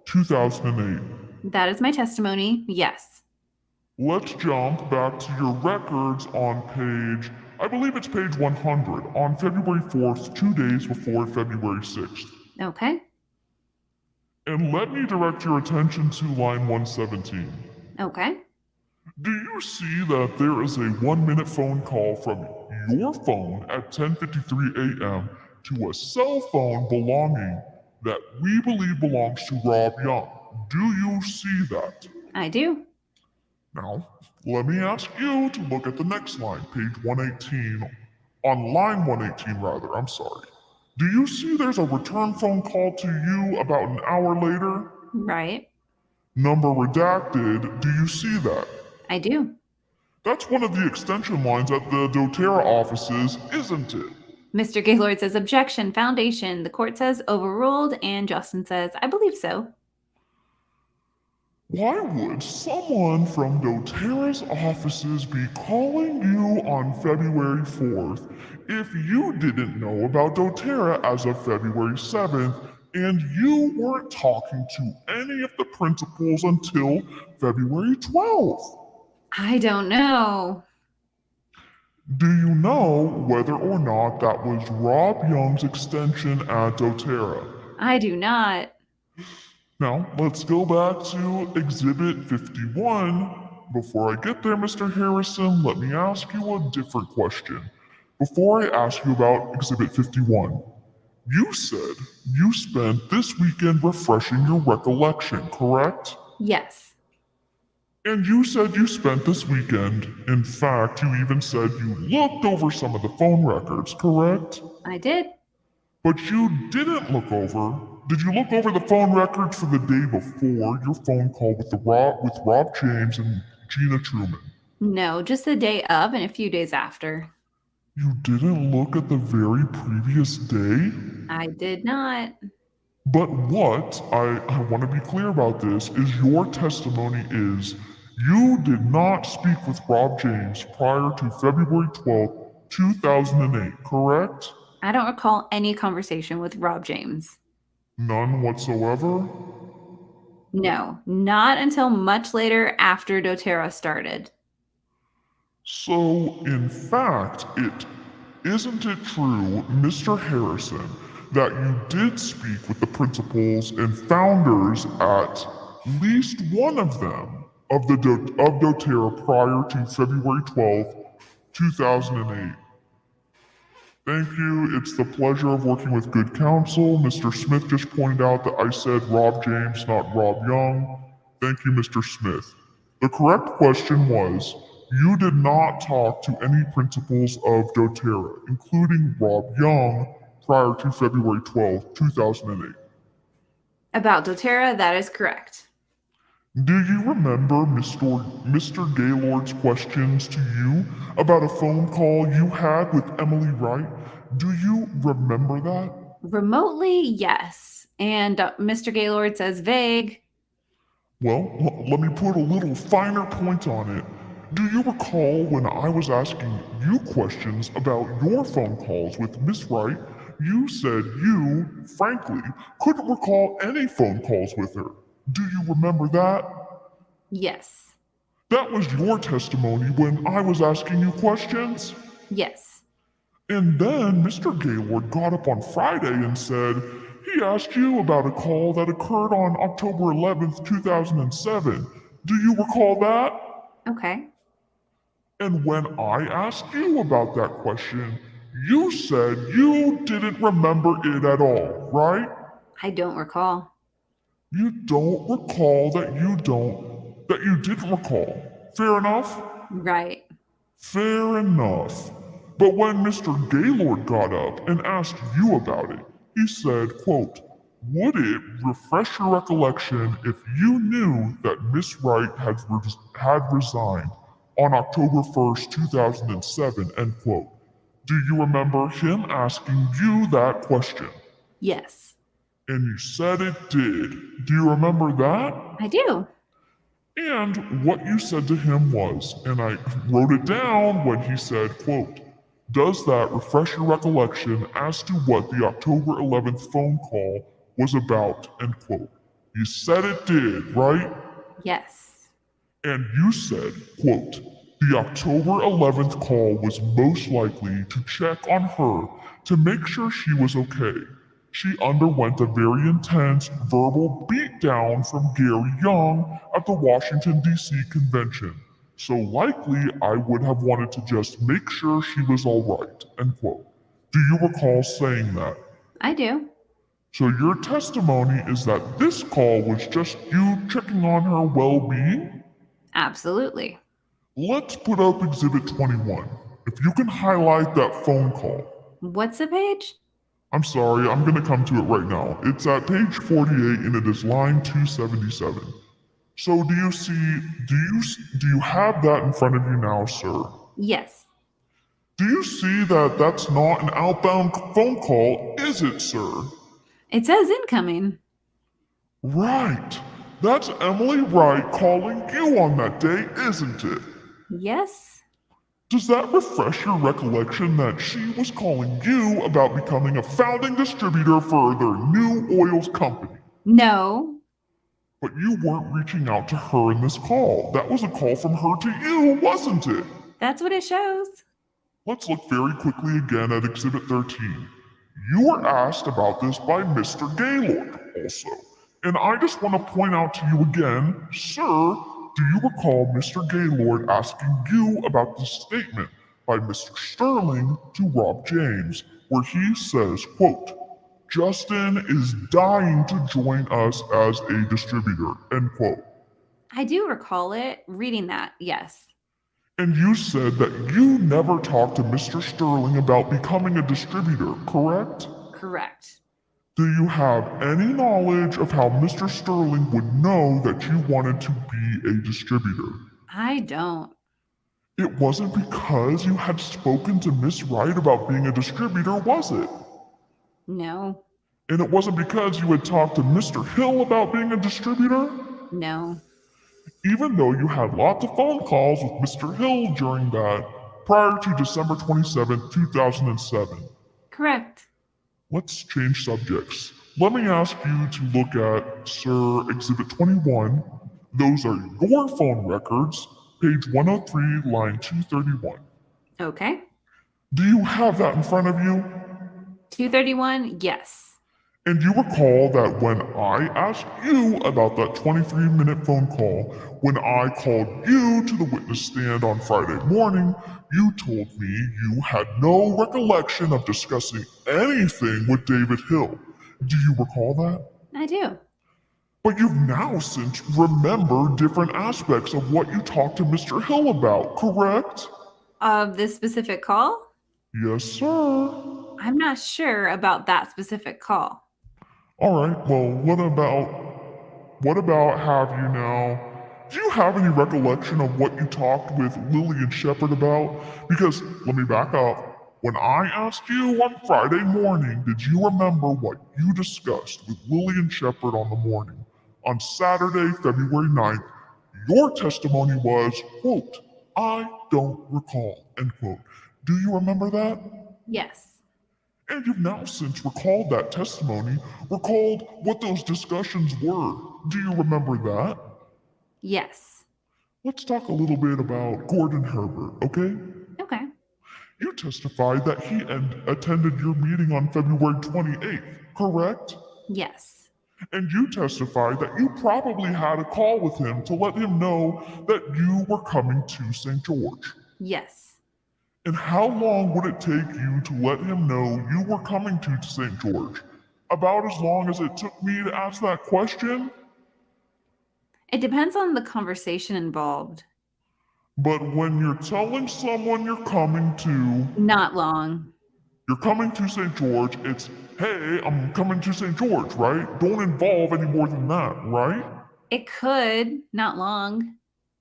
E: 2008?
D: That is my testimony, yes.
E: Let's jump back to your records on I believe it's page 100, on February 4th, 2 days before February 6th.
D: Okay.
E: And let me direct your attention to line 117.
D: Okay.
E: Do you see that there is a 1-minute phone call from your phone at 10:53 a.m. to a cell phone that we believe belongs to Rob Young? Do you see that?
D: I do.
E: Now, let me ask you to look at the next line, page 118, on line 118 rather, I'm sorry. Do you see there's a return phone call to you about an hour later?
D: Right.
E: Number redacted, do you see that?
D: I do.
E: That's one of the extension lines at the doTERRA offices, isn't it?
D: Mr. Gaylord says objection, foundation. The court says overruled, and Justin says, I believe so.
E: Why would someone from doTERRA's offices be calling you on February 4th if you didn't know about doTERRA as of February 7th and you weren't talking to any of the principals until February 12th?
D: I don't know.
E: Do you know whether or not that was Rob Young's extension at doTERRA?
D: I do not.
E: Now, let's go back to Exhibit 51. Before I get there, Mr. Harrison, let me ask you a different question. Before I ask you about Exhibit 51, you said you spent this weekend refreshing your recollection, correct?
D: Yes.
E: And you said you spent this weekend, in fact, you even said you looked over some of the phone records, correct?
D: I did.
E: But you didn't look over. Did you look over the phone records for the day before your phone call with Rob James and Gina Truman?
D: No, just the day of and a few days after.
E: You didn't look at the very previous day?
D: I did not.
E: But what, I want to be clear about this, is your testimony is you did not speak with Rob James prior to February 12th, 2008, correct?
D: I don't recall any conversation with Rob James.
E: None whatsoever?
D: No, not until much later after doTERRA started.
E: So, in fact, isn't it true, Mr. Harrison, that you did speak with the principals and founders at least one of them of doTERRA prior to February 12th, 2008? Thank you. It's the pleasure of working with good counsel. Mr. Smith just pointed out that I said Rob James, not Rob Young. Thank you, Mr. Smith. The correct question was, you did not talk to any principals of doTERRA, including Rob Young, prior to February 12, 2008.
D: About doTERRA, that is correct.
E: Do you remember Mr. Gaylord's questions to you about a phone call you had with Emily Wright Do you remember that?
D: Remotely, yes. And Mr. Gaylord says vague.
E: Well, let me put a little finer point on it. Do you recall when I was asking you questions about your phone calls with Miss Wright? You said you, frankly, couldn't recall any phone calls with her. Do you remember that?
D: Yes.
E: That was your testimony when I was asking you questions.
D: Yes.
E: And then Mr. Gaylord got up on Friday and said he asked you about a call that occurred on October 11th, 2007. Do you recall that?
D: Okay.
E: And when I asked you about that question, you said you didn't remember it at all, right?
D: I don't recall.
E: You don't recall that you didn't recall. Fair enough?
D: Right.
E: Fair enough. But when Mr. Gaylord got up and asked you about it, he said, quote, would it refresh your recollection if you knew that Miss Wright had resigned on October 1st, 2007, end quote. Do you remember him asking you that question?
D: Yes.
E: And you said it did. Do you remember that?
D: I do.
E: And what you said to him was, and I wrote it down when he said, quote, does that refresh your recollection as to what the October 11th phone call was about, end quote. You said it did, right?
D: Yes.
E: And you said, quote, the October 11th call was most likely to check on her to make sure she was okay. She underwent a very intense verbal beatdown from Gary Young at the Washington, D.C. convention. So likely I would have wanted to just make sure she was all right, end quote. Do you recall saying that?
D: I do.
E: So your testimony is that this call was just you checking on her well-being?
D: Absolutely.
E: Let's put up Exhibit 21. If you can highlight that phone call.
D: What's the page?
E: I'm sorry, I'm going to come to it right now. It's at page 48 and it is line 277. So do you have that in front of you now, sir?
D: Yes.
E: Do you see that that's not an outbound phone call, is it, sir?
D: It says incoming.
E: Right. That's Emily Wright calling you on that day, isn't it?
D: Yes.
E: Does that refresh your recollection that she was calling you about becoming a founding distributor for their new oils company?
D: No.
E: But you weren't reaching out to her in this call. That was a call from her to you, wasn't it?
D: That's what it shows.
E: Let's look very quickly again at Exhibit 13. You were asked about this by Mr. Gaylord also. And I just want to point out to you again, sir, do you recall Mr. Gaylord asking you about this statement by Mr. Sterling to Rob James, where he says, quote, Justin is dying to join us as a distributor, end quote.
D: I do recall it, reading that, yes.
E: And you said that you never talked to Mr. Sterling about becoming a distributor, correct?
D: Correct.
E: Do you have any knowledge of how Mr. Sterling would know that you wanted to be a distributor?
D: I don't.
E: It wasn't because you had spoken to Miss Wright about being a distributor, was it?
D: No.
E: And it wasn't because you had talked to Mr. Hill about being a distributor?
D: No.
E: Even though you had lots of phone calls with Mr. Hill during that, prior to December 27th, 2007.
D: Correct.
E: Let's change subjects. Let me ask you to look at, Sir, Exhibit 21. Those are your phone records, page 103, line 231.
D: Okay.
E: Do you have that in front of you?
D: 231, yes.
E: And you recall that when I asked you about that 23-minute phone call, when I called you to the witness stand on Friday morning, you told me you had no recollection of discussing anything with David Hill. Do you recall that?
D: I do.
E: But you've now since remembered different aspects of what you talked to Mr. Hill about, correct?
D: Of this specific call?
E: Yes, sir.
D: I'm not sure about that specific call.
E: All right, well, what about have you now? Do you have any recollection of what you talked with Lillian Shepard about? Because, let me back up. When I asked you on Friday morning, did you remember what you discussed with Lillian Shepherd on the morning? On Saturday, February 9th, your testimony was, quote, I don't recall, end quote. Do you remember that?
D: Yes.
E: And you've now since recalled that testimony, recalled what those discussions were. Do you remember that?
D: Yes.
E: Let's talk a little bit about Gordon Herbert, okay?
D: Okay.
E: You testified that he attended your meeting on February 28th, correct?
D: Yes.
E: And you testified that you probably had a call with him to let him know that you were coming to St. George.
D: Yes.
E: And how long would it take you to let him know you were coming to St. George? About as long as it took me to ask that question?
D: It depends on the conversation involved.
E: But when you're telling someone you're coming to
D: Not long.
E: St. George, it's, hey, I'm coming to St. George, right? Don't involve any more than that, right?
D: It could. Not long.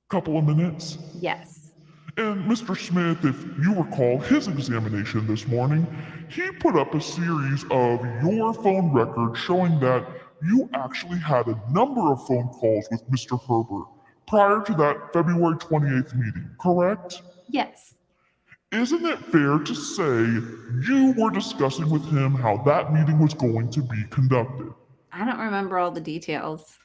E: Couple of minutes.
D: Yes.
E: And Mr. Smith, if you recall his examination this morning, he put up a series of your phone records showing that you actually had a number of phone calls with Mr. Herbert prior to that February 28th meeting, correct?
D: Yes.
E: Isn't it fair to say you were discussing with him how that meeting was going to be conducted?
D: I don't remember all the details.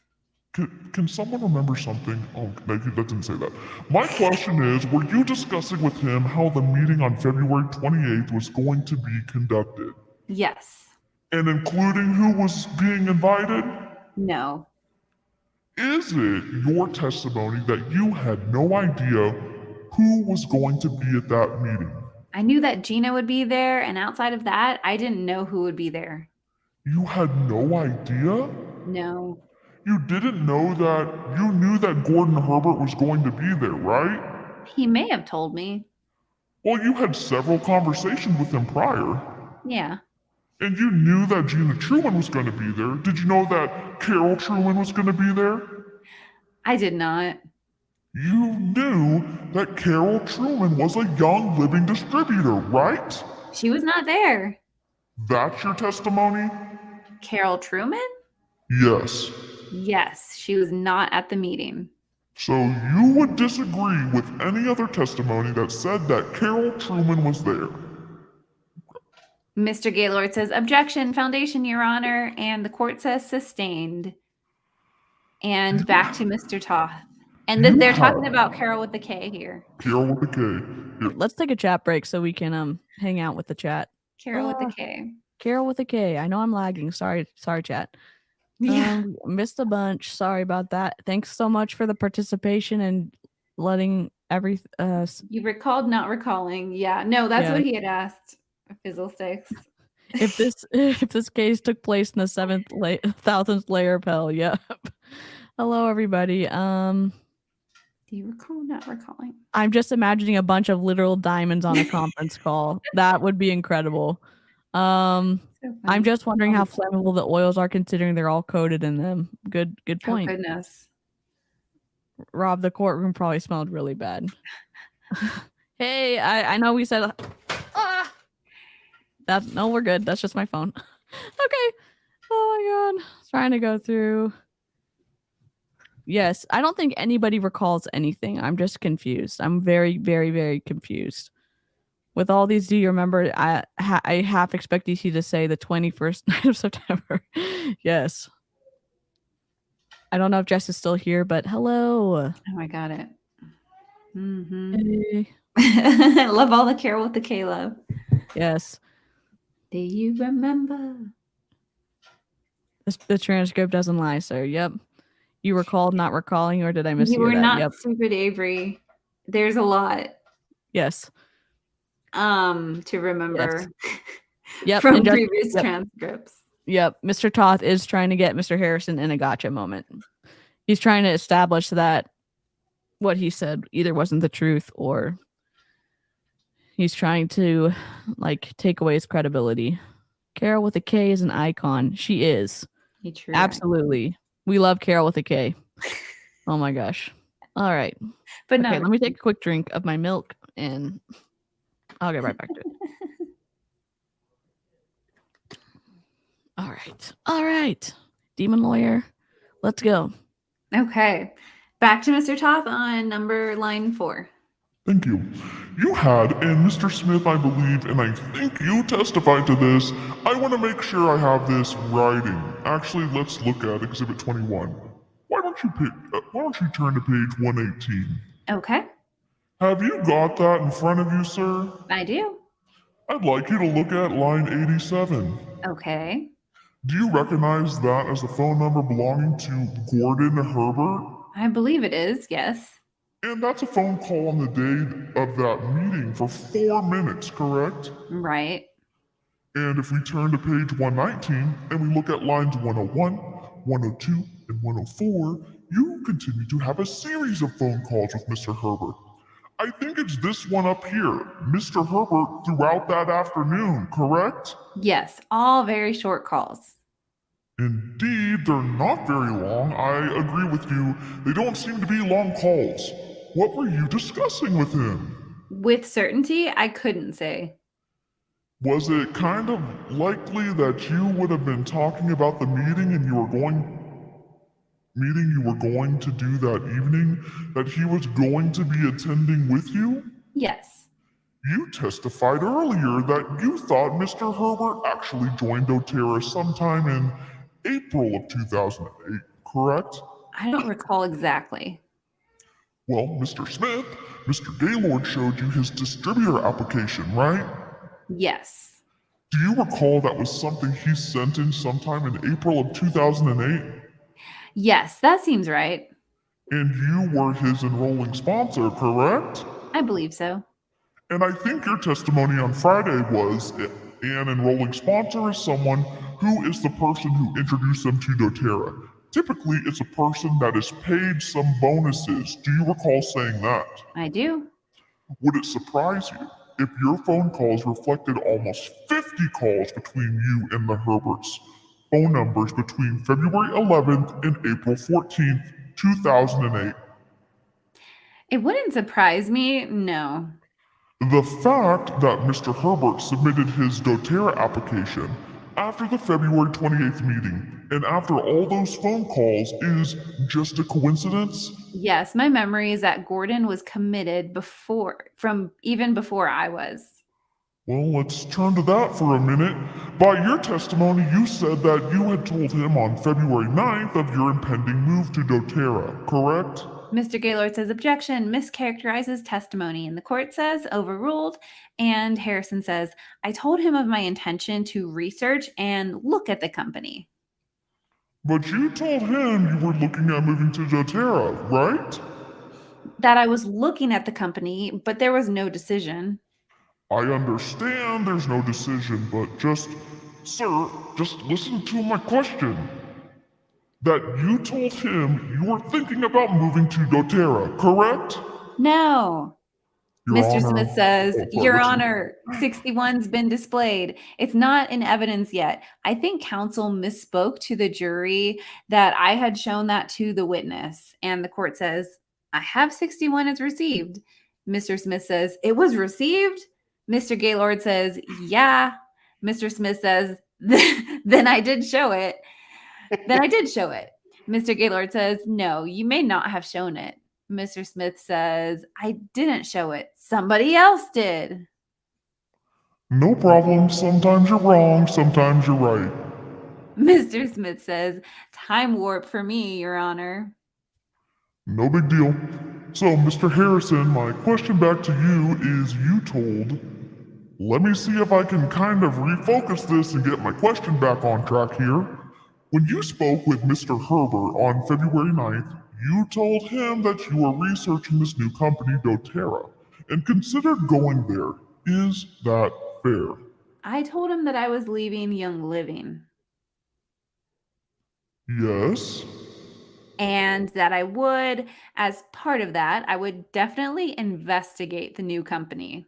E: Can someone remember something? Oh, that didn't say that. My question is, were you discussing with him how the meeting on February 28th was going to be conducted?
D: Yes.
E: And including who was being invited?
D: No.
E: Is it your testimony that you had no idea who was going to be at that meeting?
D: I knew that Gina would be there, and outside of that, I didn't know who would be there.
E: You had no idea?
D: No.
E: You didn't know that you knew that Gordon Herbert was going to be there, right?
D: He may have told me.
E: Well, you had several conversations with him prior.
D: Yeah.
E: And you knew that Gina Truman was going to be there. Did you know that Carol Truman was going to be there?
D: I did not.
E: You knew that Carol Truman was a Young Living distributor, right?
D: She was not there.
E: That's your testimony?
D: Carol Truman?
E: Yes.
D: Yes, she was not at the meeting.
E: So you would disagree with any other testimony that said that Carol Truman was there?
D: Mr. Gaylord says, objection, foundation, Your Honor, and the court says sustained. And back to Mr. Toth. And they're talking about Carol with the K here.
E: Carol with the K. Here.
C: Let's take a chat break so we can hang out with the chat.
D: Carol with the K.
C: Carol with a K. I know I'm lagging. Sorry, chat.
D: Yeah.
C: Missed a bunch. Sorry about that. Thanks so much for the participation and letting
D: You recalled not recalling. Yeah. No, that's what he had asked. Fizzlesticks.
C: if this case took place in the 1000th layer of hell. Yep. Hello, everybody.
D: Do you recall not recalling?
C: I'm just imagining a bunch of literal diamonds on a conference call. That would be incredible. I'm just wondering how flammable the oils are, considering they're all coated in them. Good point.
D: Oh, goodness.
C: Rob, the courtroom probably smelled really bad. Hey, I know we said that. No, we're good. That's just my phone. Okay. Oh my god. Trying to go through. Yes, I don't think anybody recalls anything. I'm just confused. I'm very, very, very confused. With all these, do you remember? I half expected you to say the 21st night of September. Yes. I don't know if Jess is still here, but hello.
D: Oh, I got it. Mm-hmm.
C: Hey.
D: I love all the Carol with the K love.
C: Yes.
D: Do you remember?
C: The transcript doesn't lie, sir. Yep. You recalled not recalling, or did I miss you?
D: You were
C: that?
D: not
C: Yep.
D: stupid, Avery. There's a lot.
C: Yes.
D: To remember.
C: Yes. Yep.
D: From previous transcripts.
C: Yep. Mr. Toth is trying to get Mr. Harrison in a gotcha moment. He's trying to establish that what he said either wasn't the truth, or he's trying to take away his credibility. Carol with a K is an icon. She is. Absolutely. Icon. We love Carol with a K. Oh my gosh. All right.
D: But
C: okay, let me take a quick drink of my milk and I'll get right back to it. All right. Demon lawyer, let's go.
D: Okay. Back to Mr. Toth on line 4.
E: Thank you. You had, and Mr. Smith, I believe, and I think you testified to this. I want to make sure I have this writing. Actually, let's look at Exhibit 21. Why don't you turn to page 118?
D: Okay.
E: Have you got that in front of you, sir?
D: I do.
E: I'd like you to look at line 87.
D: Okay.
E: Do you recognize that as the phone number belonging to Gordon Herbert?
D: I believe it is, yes.
E: And that's a phone call on the day of that meeting for 4 minutes, correct?
D: Right.
E: And if we turn to page 119 and we look at lines 101, 102, and 104, you continue to have a series of phone calls with Mr. Herbert. I think it's this one up here, Mr. Herbert, throughout that afternoon, correct?
D: Yes, all very short calls.
E: Indeed, they're not very long. I agree with you. They don't seem to be long calls. What were you discussing with him?
D: With certainty, I couldn't say.
E: Was it kind of likely that you would have been talking about the meeting you were going to do that evening, that he was going to be attending with you?
D: Yes.
E: You testified earlier that you thought Mr. Herbert actually joined doTERRA sometime in April of 2008, correct?
D: I don't recall exactly.
E: Well, Mr. Smith, Mr. Gaylord showed you his distributor application, right?
D: Yes.
E: Do you recall that was something he sent in sometime in April of 2008?
D: Yes, that seems right.
E: And you were his enrolling sponsor, correct?
D: I believe so.
E: And I think your testimony on Friday was an enrolling sponsor is someone who is the person who introduced them to doTERRA. Typically, it's a person that is paid some bonuses. Do you recall saying that?
D: I do.
E: Would it surprise you if your phone calls reflected almost 50 calls between you and the Herberts? Phone numbers between February 11th and April 14th, 2008.
D: It wouldn't surprise me, no.
E: The fact that Mr. Herbert submitted his doTERRA application after the February 28th meeting and after all those phone calls is just a coincidence?
D: Yes, my memory is that Gordon was committed even before I was.
E: Well, let's turn to that for a minute. By your testimony, you said that you had told him on February 9th of your impending move to doTERRA, correct?
D: Mr. Gaylord says objection, mischaracterizes testimony, and the court says overruled. And Harrison says, I told him of my intention to research and look at the company.
E: But you told him you were looking at moving to doTERRA, right?
D: That I was looking at the company, but there was no decision.
E: I understand there's no decision, but sir, just listen to my question. That you told him you were thinking about moving to doTERRA, correct?
D: No.
E: Your
D: Mr.
E: Honor.
D: Smith says,
E: Oh, sorry,
D: Your
E: listen.
D: Honor, 61's been displayed. It's not in evidence yet. I think counsel misspoke to the jury that I had shown that to the witness. And the court says, I have 61 as received. Mr. Smith says, it was received? Mr. Gaylord says, yeah. Mr. Smith says, then I did show it. Then I did show it. Mr. Gaylord says, no, you may not have shown it. Mr. Smith says, I didn't show it. Somebody else did.
E: No problem. Sometimes you're wrong, sometimes you're right.
D: Mr. Smith says, time warp for me, Your Honor.
E: No big deal. So, Mr. Harrison, my question back to you is let me see if I can kind of refocus this and get my question back on track here. When you spoke with Mr. Herbert on February 9th, you told him that you were researching this new company, doTERRA, and considered going there. Is that fair?
D: I told him that I was leaving Young Living.
E: Yes.
D: And that I would, as part of that, I would definitely investigate the new company.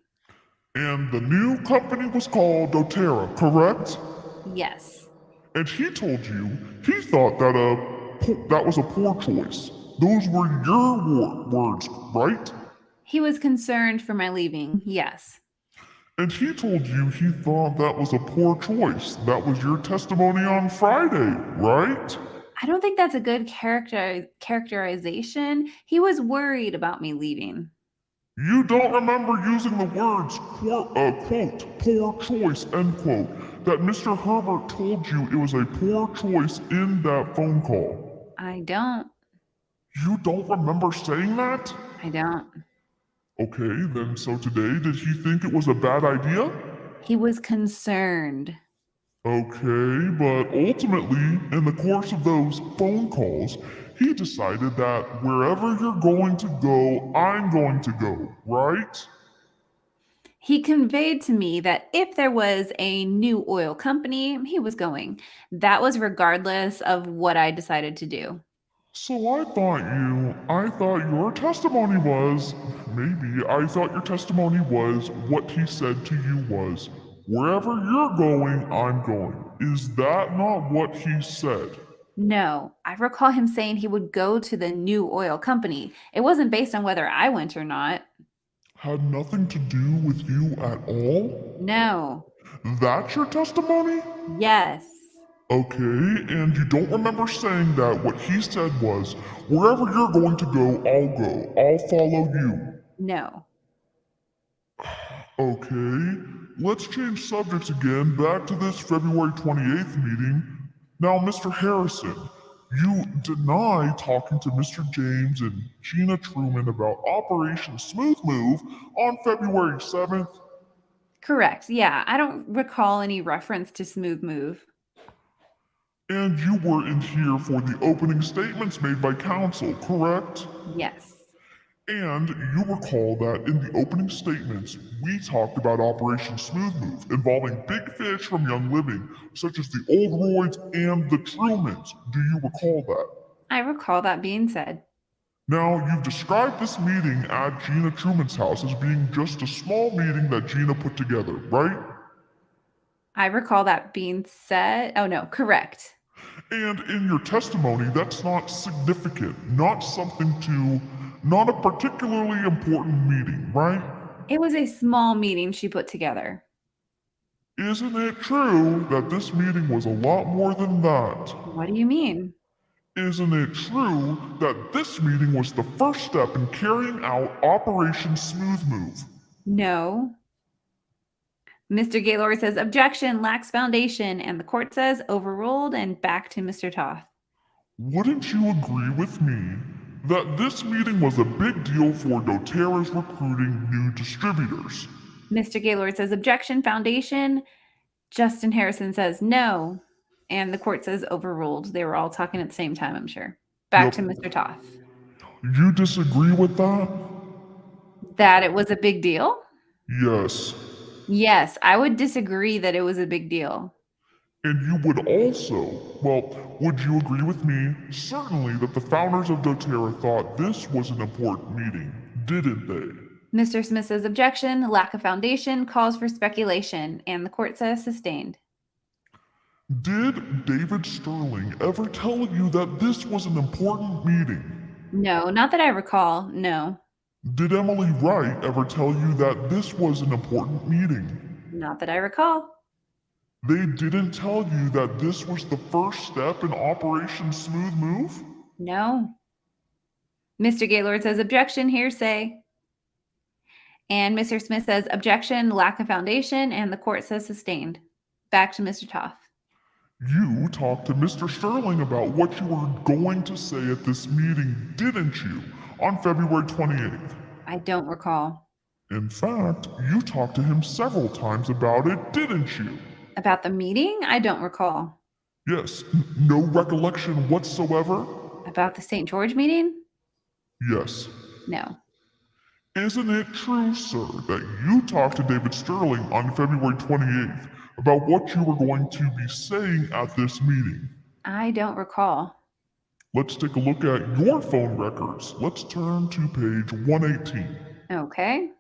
E: And the new company was called doTERRA, correct?
D: Yes.
E: And he told you he thought that was a poor choice. Those were your words, right?
D: He was concerned for my leaving, yes.
E: And he told you he thought that was a poor choice. That was your testimony on Friday, right?
D: I don't think that's a good characterization. He was worried about me leaving.
E: You don't remember using the words, quote, poor choice, end quote, that Mr. Herbert told you it was a poor choice in that phone call.
D: I don't.
E: You don't remember saying that?
D: I don't.
E: Okay, then so today, did he think it was a bad idea?
D: He was concerned.
E: Okay, but ultimately, in the course of those phone calls, he decided that wherever you're going to go, I'm going to go, right?
D: He conveyed to me that if there was a new oil company, he was going. That was regardless of what I decided to do.
E: So I thought your testimony was, what he said to you was, wherever you're going, I'm going. Is that not what he said?
D: No, I recall him saying he would go to the new oil company. It wasn't based on whether I went or not.
E: Had nothing to do with you at all?
D: No.
E: That's your testimony?
D: Yes.
E: Okay, and you don't remember saying that what he said was, wherever you're going to go, I'll go. I'll follow you.
D: No.
E: Okay, let's change subjects again back to this February 28th meeting. Now, Mr. Harrison, you deny talking to Mr. James and Gina Truman about Operation Smooth Move on February 7th.
D: Correct. Yeah, I don't recall any reference to Smooth Move.
E: And you were in here for the opening statements made by counsel, correct?
D: Yes.
E: And you recall that in the opening statements, we talked about Operation Smooth Move involving big fish from Young Living, such as the Oldroyds and the Trumans. Do you recall that?
D: I recall that being said.
E: Now, you've described this meeting at Gina Truman's house as being just a small meeting that Gina put together, right?
D: I recall that being said. Oh, no, correct.
E: And in your testimony, that's not significant, not a particularly important meeting, right?
D: It was a small meeting she put together.
E: Isn't it true that this meeting was a lot more than that?
D: What do you mean?
E: Isn't it true that this meeting was the first step in carrying out Operation Smooth Move?
D: No. Mr. Gaylord says objection, lacks foundation, and the court says overruled, and back to Mr. Toth.
E: Wouldn't you agree with me that this meeting was a big deal for doTERRA's recruiting new distributors?
D: Mr. Gaylord says objection, foundation. Justin Harrison says no, and the court says overruled. They were all talking at the same time, I'm sure. Back to Mr. Toth.
E: You disagree with that?
D: That it was a big deal?
E: Yes.
D: Yes, I would disagree that it was a big deal.
E: And you would would you agree with me, certainly, that the founders of doTERRA thought this was an important meeting, didn't they?
D: Mr. Smith says objection, lack of foundation, calls for speculation, and the court says sustained.
E: Did David Sterling ever tell you that this was an important meeting?
D: No, not that I recall, no.
E: Did Emily Wright ever tell you that this was an important meeting?
D: Not that I recall.
E: They didn't tell you that this was the first step in Operation Smooth Move?
D: No. Mr. Gaylord says objection, hearsay. And Mr. Smith says objection, lack of foundation, and the court says sustained. Back to Mr. Toth.
E: You talked to Mr. Sterling about what you were going to say at this meeting, didn't you, on February 28th?
D: I don't recall.
E: In fact, you talked to him several times about it, didn't you?
D: About the meeting? I don't recall.
E: Yes, no recollection whatsoever?
D: About the St. George meeting?
E: Yes.
D: No.
E: Isn't it true, sir, that you talked to David Sterling on February 28th about what you were going to be saying at this meeting?
D: I don't recall.
E: Let's take a look at your phone records. Let's turn to page 118.
D: Okay.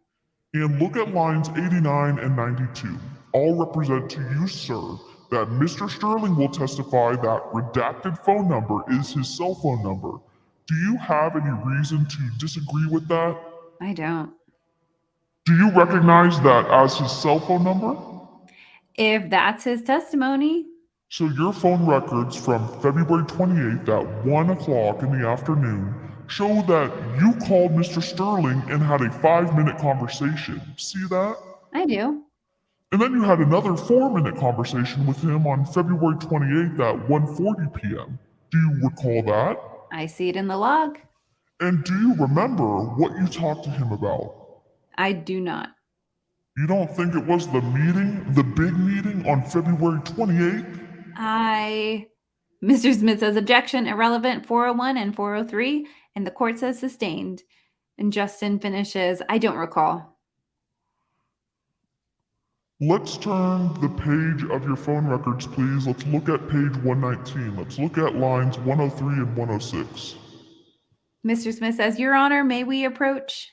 E: And look at lines 89 and 92. All represent to you, sir, that Mr. Sterling will testify that redacted phone number is his cell phone number. Do you have any reason to disagree with that?
D: I don't.
E: Do you recognize that as his cell phone number?
D: If that's his testimony,
E: So your phone records from February 28th at 1 o'clock in the afternoon show that you called Mr. Sterling and had a 5-minute conversation. See that?
D: I do.
E: And then you had another 4-minute conversation with him on February 28th at 1:40 p.m. Do you recall that?
D: I see it in the log.
E: And do you remember what you talked to him about?
D: I do not.
E: You don't think it was the meeting, the big meeting on February 28th?
D: Mr. Smith says objection, irrelevant, 401 and 403, and the court says sustained. And Justin finishes, I don't recall.
E: Let's turn the page of your phone records, please. Let's look at page 119. Let's look at lines 103 and 106.
D: Mr. Smith says, Your Honor, may we approach?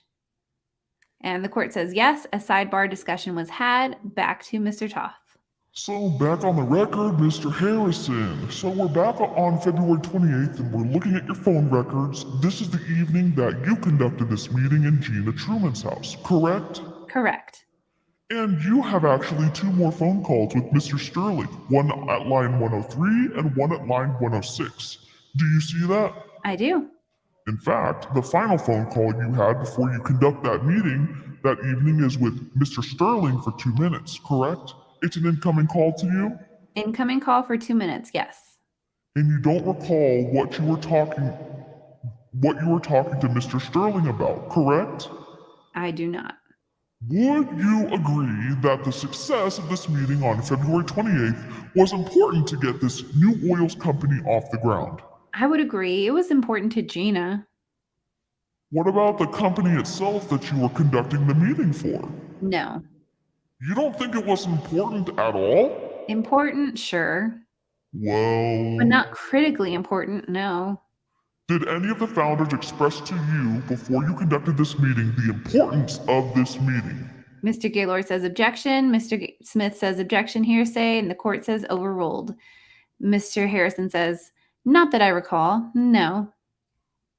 D: And the court says yes. A sidebar discussion was had. Back to Mr. Toth.
E: So back on the record, Mr. Harrison. So we're back on February 28th and we're looking at your phone records. This is the evening that you conducted this meeting in Gina Truman's house, correct?
D: Correct.
E: And you have actually 2 more phone calls with Mr. Sterling, one at line 103 and one at line 106. Do you see that?
D: I do.
E: In fact, the final phone call you had before you conduct that meeting that evening is with Mr. Sterling for 2 minutes, correct? It's an incoming call to you?
D: Incoming call for 2 minutes, yes.
E: And you don't recall what you were talking to Mr. Sterling about, correct?
D: I do not.
E: Would you agree that the success of this meeting on February 28th was important to get this new oils company off the ground?
D: I would agree. It was important to Gina.
E: What about the company itself that you were conducting the meeting for?
D: No.
E: You don't think it was important at all?
D: Important, sure.
E: Well...
D: But not critically important, no.
E: Did any of the founders express to you before you conducted this meeting the importance of this meeting?
D: Mr. Gaylord says objection. Mr. Smith says objection, hearsay, and the court says overruled. Mr. Harrison says, not that I recall, no.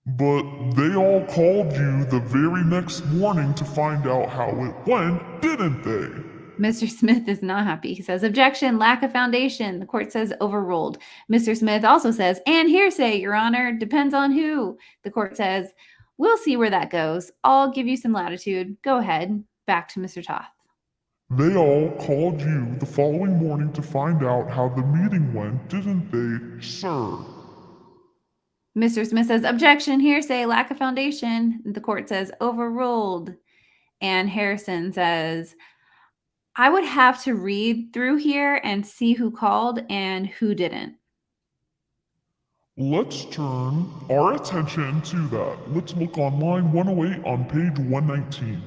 E: But they all called you the very next morning to find out how it went, didn't they?
D: Mr. Smith is not happy. He says, objection, lack of foundation. The court says overruled. Mr. Smith also says, and hearsay, Your Honor, depends on who. The court says, we'll see where that goes. I'll give you some latitude. Go ahead. Back to Mr. Toth.
E: They all called you the following morning to find out how the meeting went, didn't they, sir?
D: Mr. Smith says, objection, hearsay, lack of foundation. The court says overruled. And Harrison says, I would have to read through here and see who called and who didn't.
E: Let's turn our attention to that. Let's look on line 108 on page 119.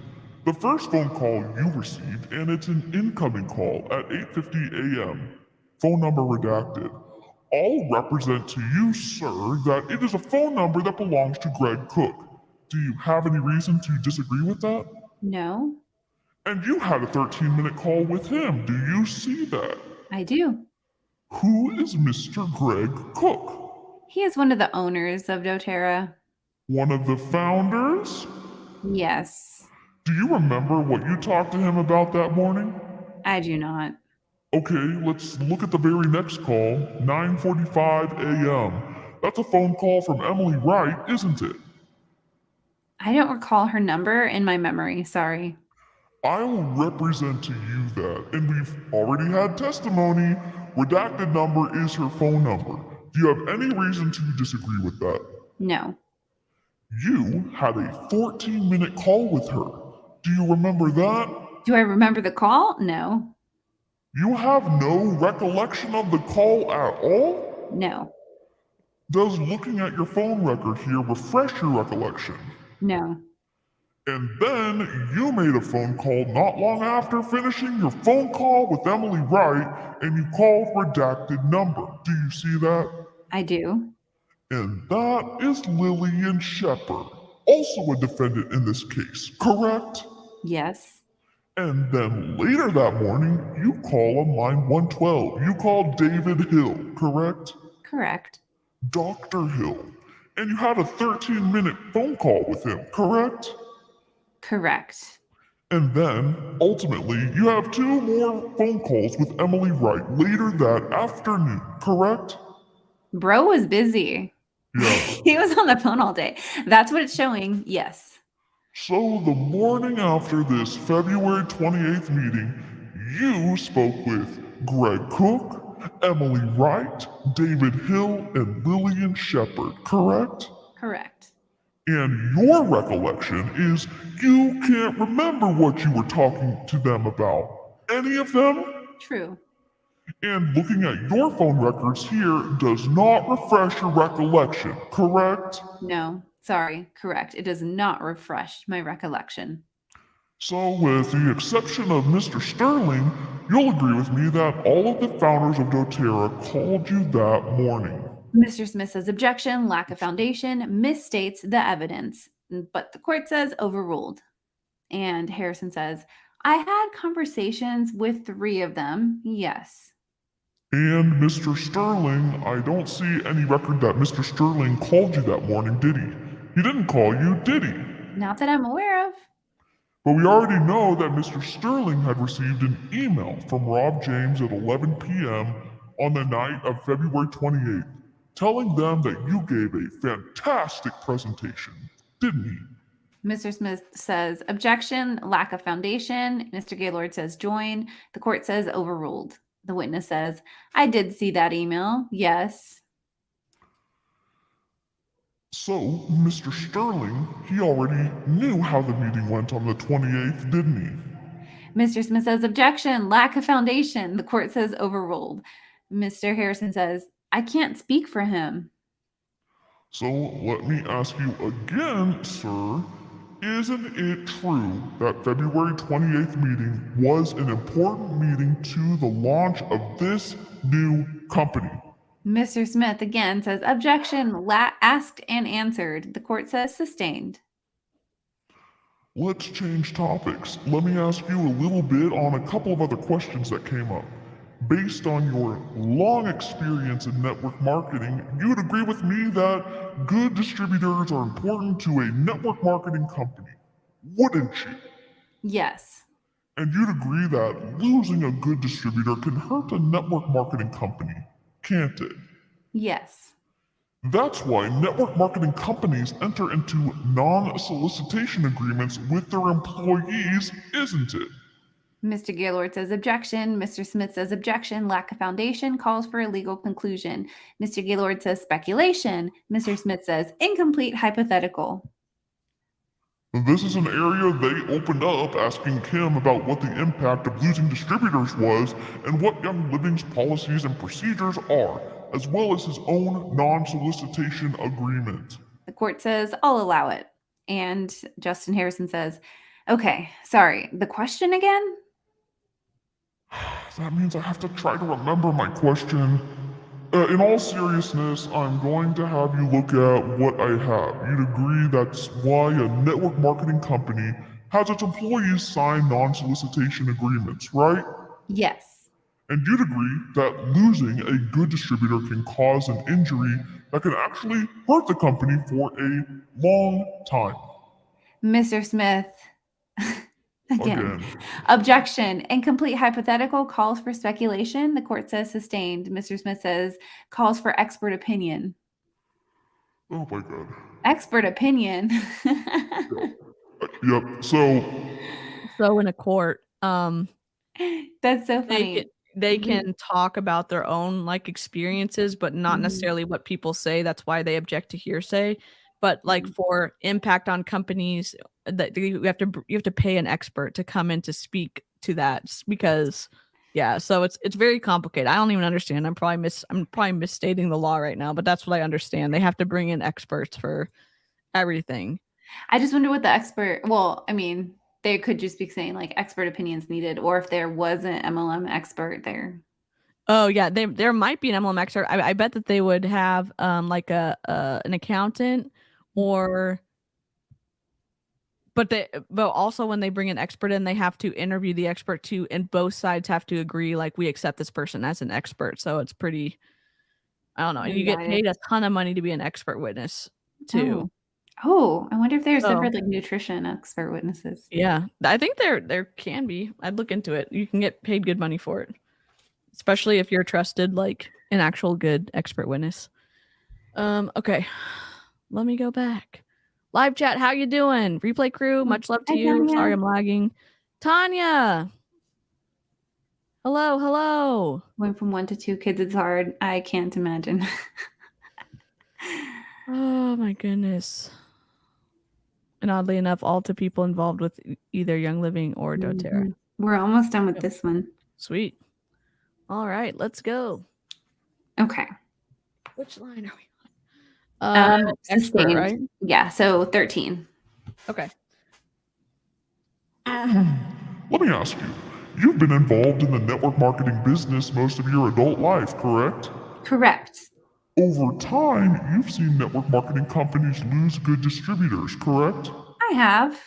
E: The first phone call you received, and it's an incoming call at 8:50 a.m. Phone number redacted. I'll represent to you, sir, that it is a phone number that belongs to Greg Cook. Do you have any reason to disagree with that?
D: No.
E: And you had a 13-minute call with him. Do you see that?
D: I do.
E: Who is Mr. Greg Cook?
D: He is one of the owners of doTERRA.
E: One of the founders?
D: Yes.
E: Do you remember what you talked to him about that morning?
D: I do not.
E: Okay, let's look at the very next call, 9:45 a.m. That's a phone call from Emily Wright, isn't it?
D: I don't recall her number in my memory, sorry.
E: I'll represent to you that, and we've already had testimony. Redacted number is her phone number. Do you have any reason to disagree with that?
D: No.
E: You had a 14-minute call with her. Do you remember that?
D: Do I remember the call? No.
E: You have no recollection of the call at all?
D: No.
E: Does looking at your phone record here refresh your recollection?
D: No.
E: And then you made a phone call not long after finishing your phone call with Emily Wright, and you called redacted number. Do you see that?
D: I do.
E: And that is Lillian Shepard, also a defendant in this case, correct?
D: Yes.
E: And then later that morning, you call on line 112. You called David Hill, correct?
D: Correct.
E: Dr. Hill. And you had a 13-minute phone call with him, correct?
D: Correct.
E: And then, ultimately, you have 2 more phone calls with Emily Wright later that afternoon, correct?
D: Bro was busy.
E: Yeah.
D: He was on the phone all day. That's what it's showing. Yes.
E: So the morning after this February 28th meeting, you spoke with Greg Cook, Emily Wright, David Hill, and Lillian Shepard, correct?
D: Correct.
E: And your recollection is you can't remember what you were talking to them about. Any of them?
D: True.
E: And looking at your phone records here does not refresh your recollection, correct?
D: No. Sorry. Correct. It does not refresh my recollection.
E: So, with the exception of Mr. Sterling, you'll agree with me that all of the founders of doTERRA called you that morning.
D: Mr. Smith says objection, lack of foundation, misstates the evidence, but the court says overruled. And Harrison says, I had conversations with 3 of them. Yes.
E: And Mr. Sterling, I don't see any record that Mr. Sterling called you that morning, did he? He didn't call you, did he?
D: Not that I'm aware of.
E: But we already know that Mr. Sterling had received an email from Rob James at 11 p.m. on the night of February 28th, telling them that you gave a fantastic presentation, didn't he?
D: Mr. Smith says objection, lack of foundation. Mr. Gaylord says join. The court says overruled. The witness says, I did see that email. Yes.
E: So, Mr. Sterling, he already knew how the meeting went on the 28th, didn't he?
D: Mr. Smith says objection, lack of foundation. The court says overruled. Mr. Harrison says, I can't speak for him.
E: So, let me ask you again, sir. Isn't it true that February 28th meeting was an important meeting to the launch of this new company?
D: Mr. Smith again says objection, asked and answered. The court says sustained.
E: Let's change topics. Let me ask you a little bit on a couple of other questions that came up. Based on your long experience in network marketing, you'd agree with me that good distributors are important to a network marketing company, wouldn't you?
D: Yes.
E: And you'd agree that losing a good distributor can hurt a network marketing company, can't it?
D: Yes.
E: That's why network marketing companies enter into non-solicitation agreements with their employees, isn't it?
D: Mr. Gaylord says objection. Mr. Smith says objection. Lack of foundation calls for a legal conclusion. Mr. Gaylord says speculation. Mr. Smith says incomplete hypothetical.
E: This is an area they opened up asking Kim about what the impact of losing distributors was and what Young Living's policies and procedures are, as well as his own non-solicitation agreement.
D: The court says, I'll allow it. And Justin Harrison says, okay, sorry, the question again?
E: That means I have to try to remember my question. In all seriousness, I'm going to have you look at what I have. You'd agree that's why a network marketing company has its employees sign non-solicitation agreements, right?
D: Yes.
E: And you'd agree that losing a good distributor can cause an injury that can actually hurt the company for a long time.
D: Mr. Smith, again. Objection. Incomplete hypothetical calls for speculation. The court says sustained. Mr. Smith says calls for expert opinion.
E: Oh my God.
D: Expert opinion.
E: Yep. So
C: in a court,
D: that's so funny.
C: They can talk about their own like experiences, but not necessarily what people say. That's why they object to hearsay. But like for impact on companies, that you have to pay an expert to come in to speak to that because so it's very complicated. I don't even understand. I'm probably misstating the law right now, but that's what I understand. They have to bring in experts for everything.
D: I just wonder what the expert, well, I mean, they could just be saying like expert opinions needed, or if there was an MLM expert there.
C: Oh yeah, there might be an MLM expert. I bet that they would have like an accountant but also when they bring an expert in, they have to interview the expert too, and both sides have to agree like we accept this person as an expert. So it's pretty, I don't know, and you get paid a ton of money to be an expert witness too.
D: Oh, I wonder if there's
C: So-
D: ever like nutrition expert witnesses.
C: Yeah, I think there can be. I'd look into it. You can get paid good money for it, especially if you're trusted, like an actual good expert witness. Okay, let me go back. Live chat, how you doing? Replay crew, much love to
D: Hi,
C: you.
D: Tanya.
C: Sorry I'm lagging. Tanya, hello.
D: Going from 1 to 2 kids is hard. I can't imagine.
C: Oh my goodness. And oddly enough, all to people involved with either Young Living or doTERRA.
D: Mhm. We're almost done with
C: Yep.
D: this one.
C: Sweet. All right, let's go.
D: Okay.
C: Which line are we on? Expert,
D: Sustained.
C: right?
D: Yeah, so 13.
C: Okay.
E: Let me ask you. You've been involved in the network marketing business most of your adult life, correct?
D: Correct.
E: Over time, you've seen network marketing companies lose good distributors, correct?
D: I have.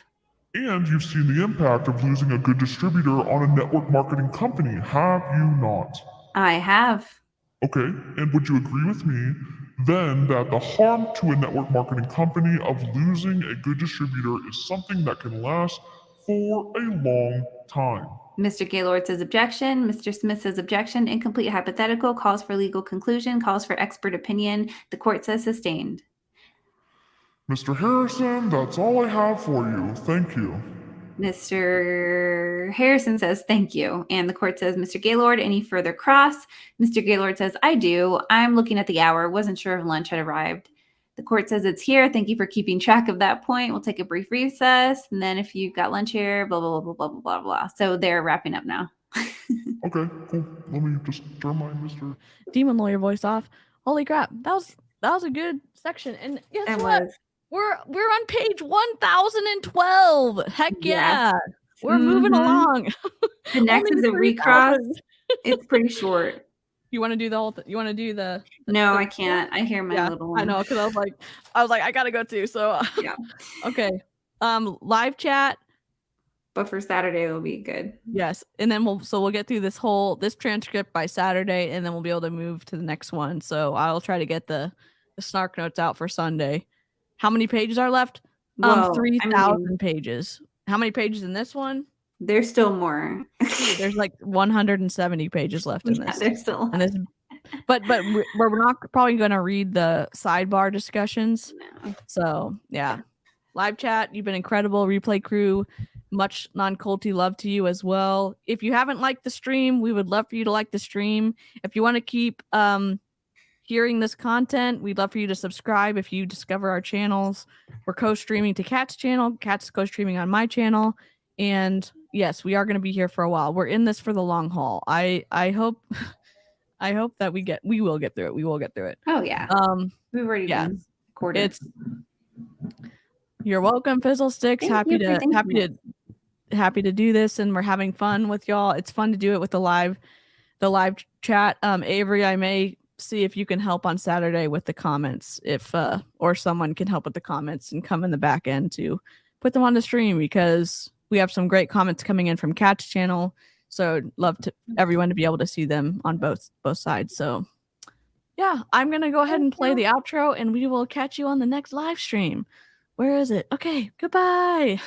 E: And you've seen the impact of losing a good distributor on a network marketing company, have you not?
D: I have.
E: Okay, and would you agree with me then that the harm to a network marketing company of losing a good distributor is something that can last for a long time?
D: Mr. Gaylord says objection. Mr. Smith says objection. Incomplete hypothetical. Calls for legal conclusion. Calls for expert opinion. The court says sustained.
E: Mr. Harrison, that's all I have for you. Thank you.
D: Mr. Harrison says thank you. And the court says, Mr. Gaylord, any further cross? Mr. Gaylord says, I do. I'm looking at the hour. Wasn't sure if lunch had arrived. The court says it's here. Thank you for keeping track of that point. We'll take a brief recess. And then if you've got lunch here, blah, blah, blah, blah, blah, blah, blah. So they're wrapping up now.
E: Okay, cool. Let me just turn my Mr.
C: Demon lawyer voice off. Holy crap. That was a good section. And guess
D: It
C: what?
D: was.
C: We're on page 1012. Heck yeah.
D: Yes.
C: We're moving
D: Mhm.
C: along.
D: The next
C: Only
D: is a
C: 3,000.
D: recross. It's pretty short.
C: You want to do the whole you want to do the
D: No, I can't. I hear my
C: yeah,
D: little one.
C: I know, because I was like I gotta go too. So
D: Yeah.
C: okay. Live chat.
D: But for Saturday, it'll be good.
C: Yes. And then we'll get through this transcript by Saturday, and then we'll be able to move to the next one. So I'll try to get the snark notes out for Sunday. How many pages are left?
D: Well,
C: 3,000 pages. How many pages in this one?
D: There's still more.
C: There's like 170 pages left in
D: Yeah,
C: this.
D: there's still.
C: And this, but we're not probably going to read the sidebar discussions.
D: No.
C: So yeah, live chat, you've been incredible. Replay crew, much non-culty love to you as well. If you haven't liked the stream, we would love for you to like the stream. If you want to keep hearing this content, we'd love for you to subscribe. If you discover our channels, we're co-streaming to Kat's channel. Kat's co-streaming on my channel, and yes, we are going to be here for a while. We're in this for the long haul. I hope that we will get through it. We will get through it.
D: Oh yeah. We've already done a quarter.
C: You're welcome, Fizzle Sticks.
D: Thank you for thinking
C: Happy to do this, and we're having fun with y'all. It's fun to do it with the live chat. Avery, I may see if you can help on Saturday with the comments, if or someone can help with the comments and come in the back end to put them on the stream, because we have some great comments coming in from Kat's channel. So love to everyone to be able to see them on both sides. So yeah, I'm gonna go ahead and play the outro, and we will catch you on the next live stream. Where is it? Okay, goodbye.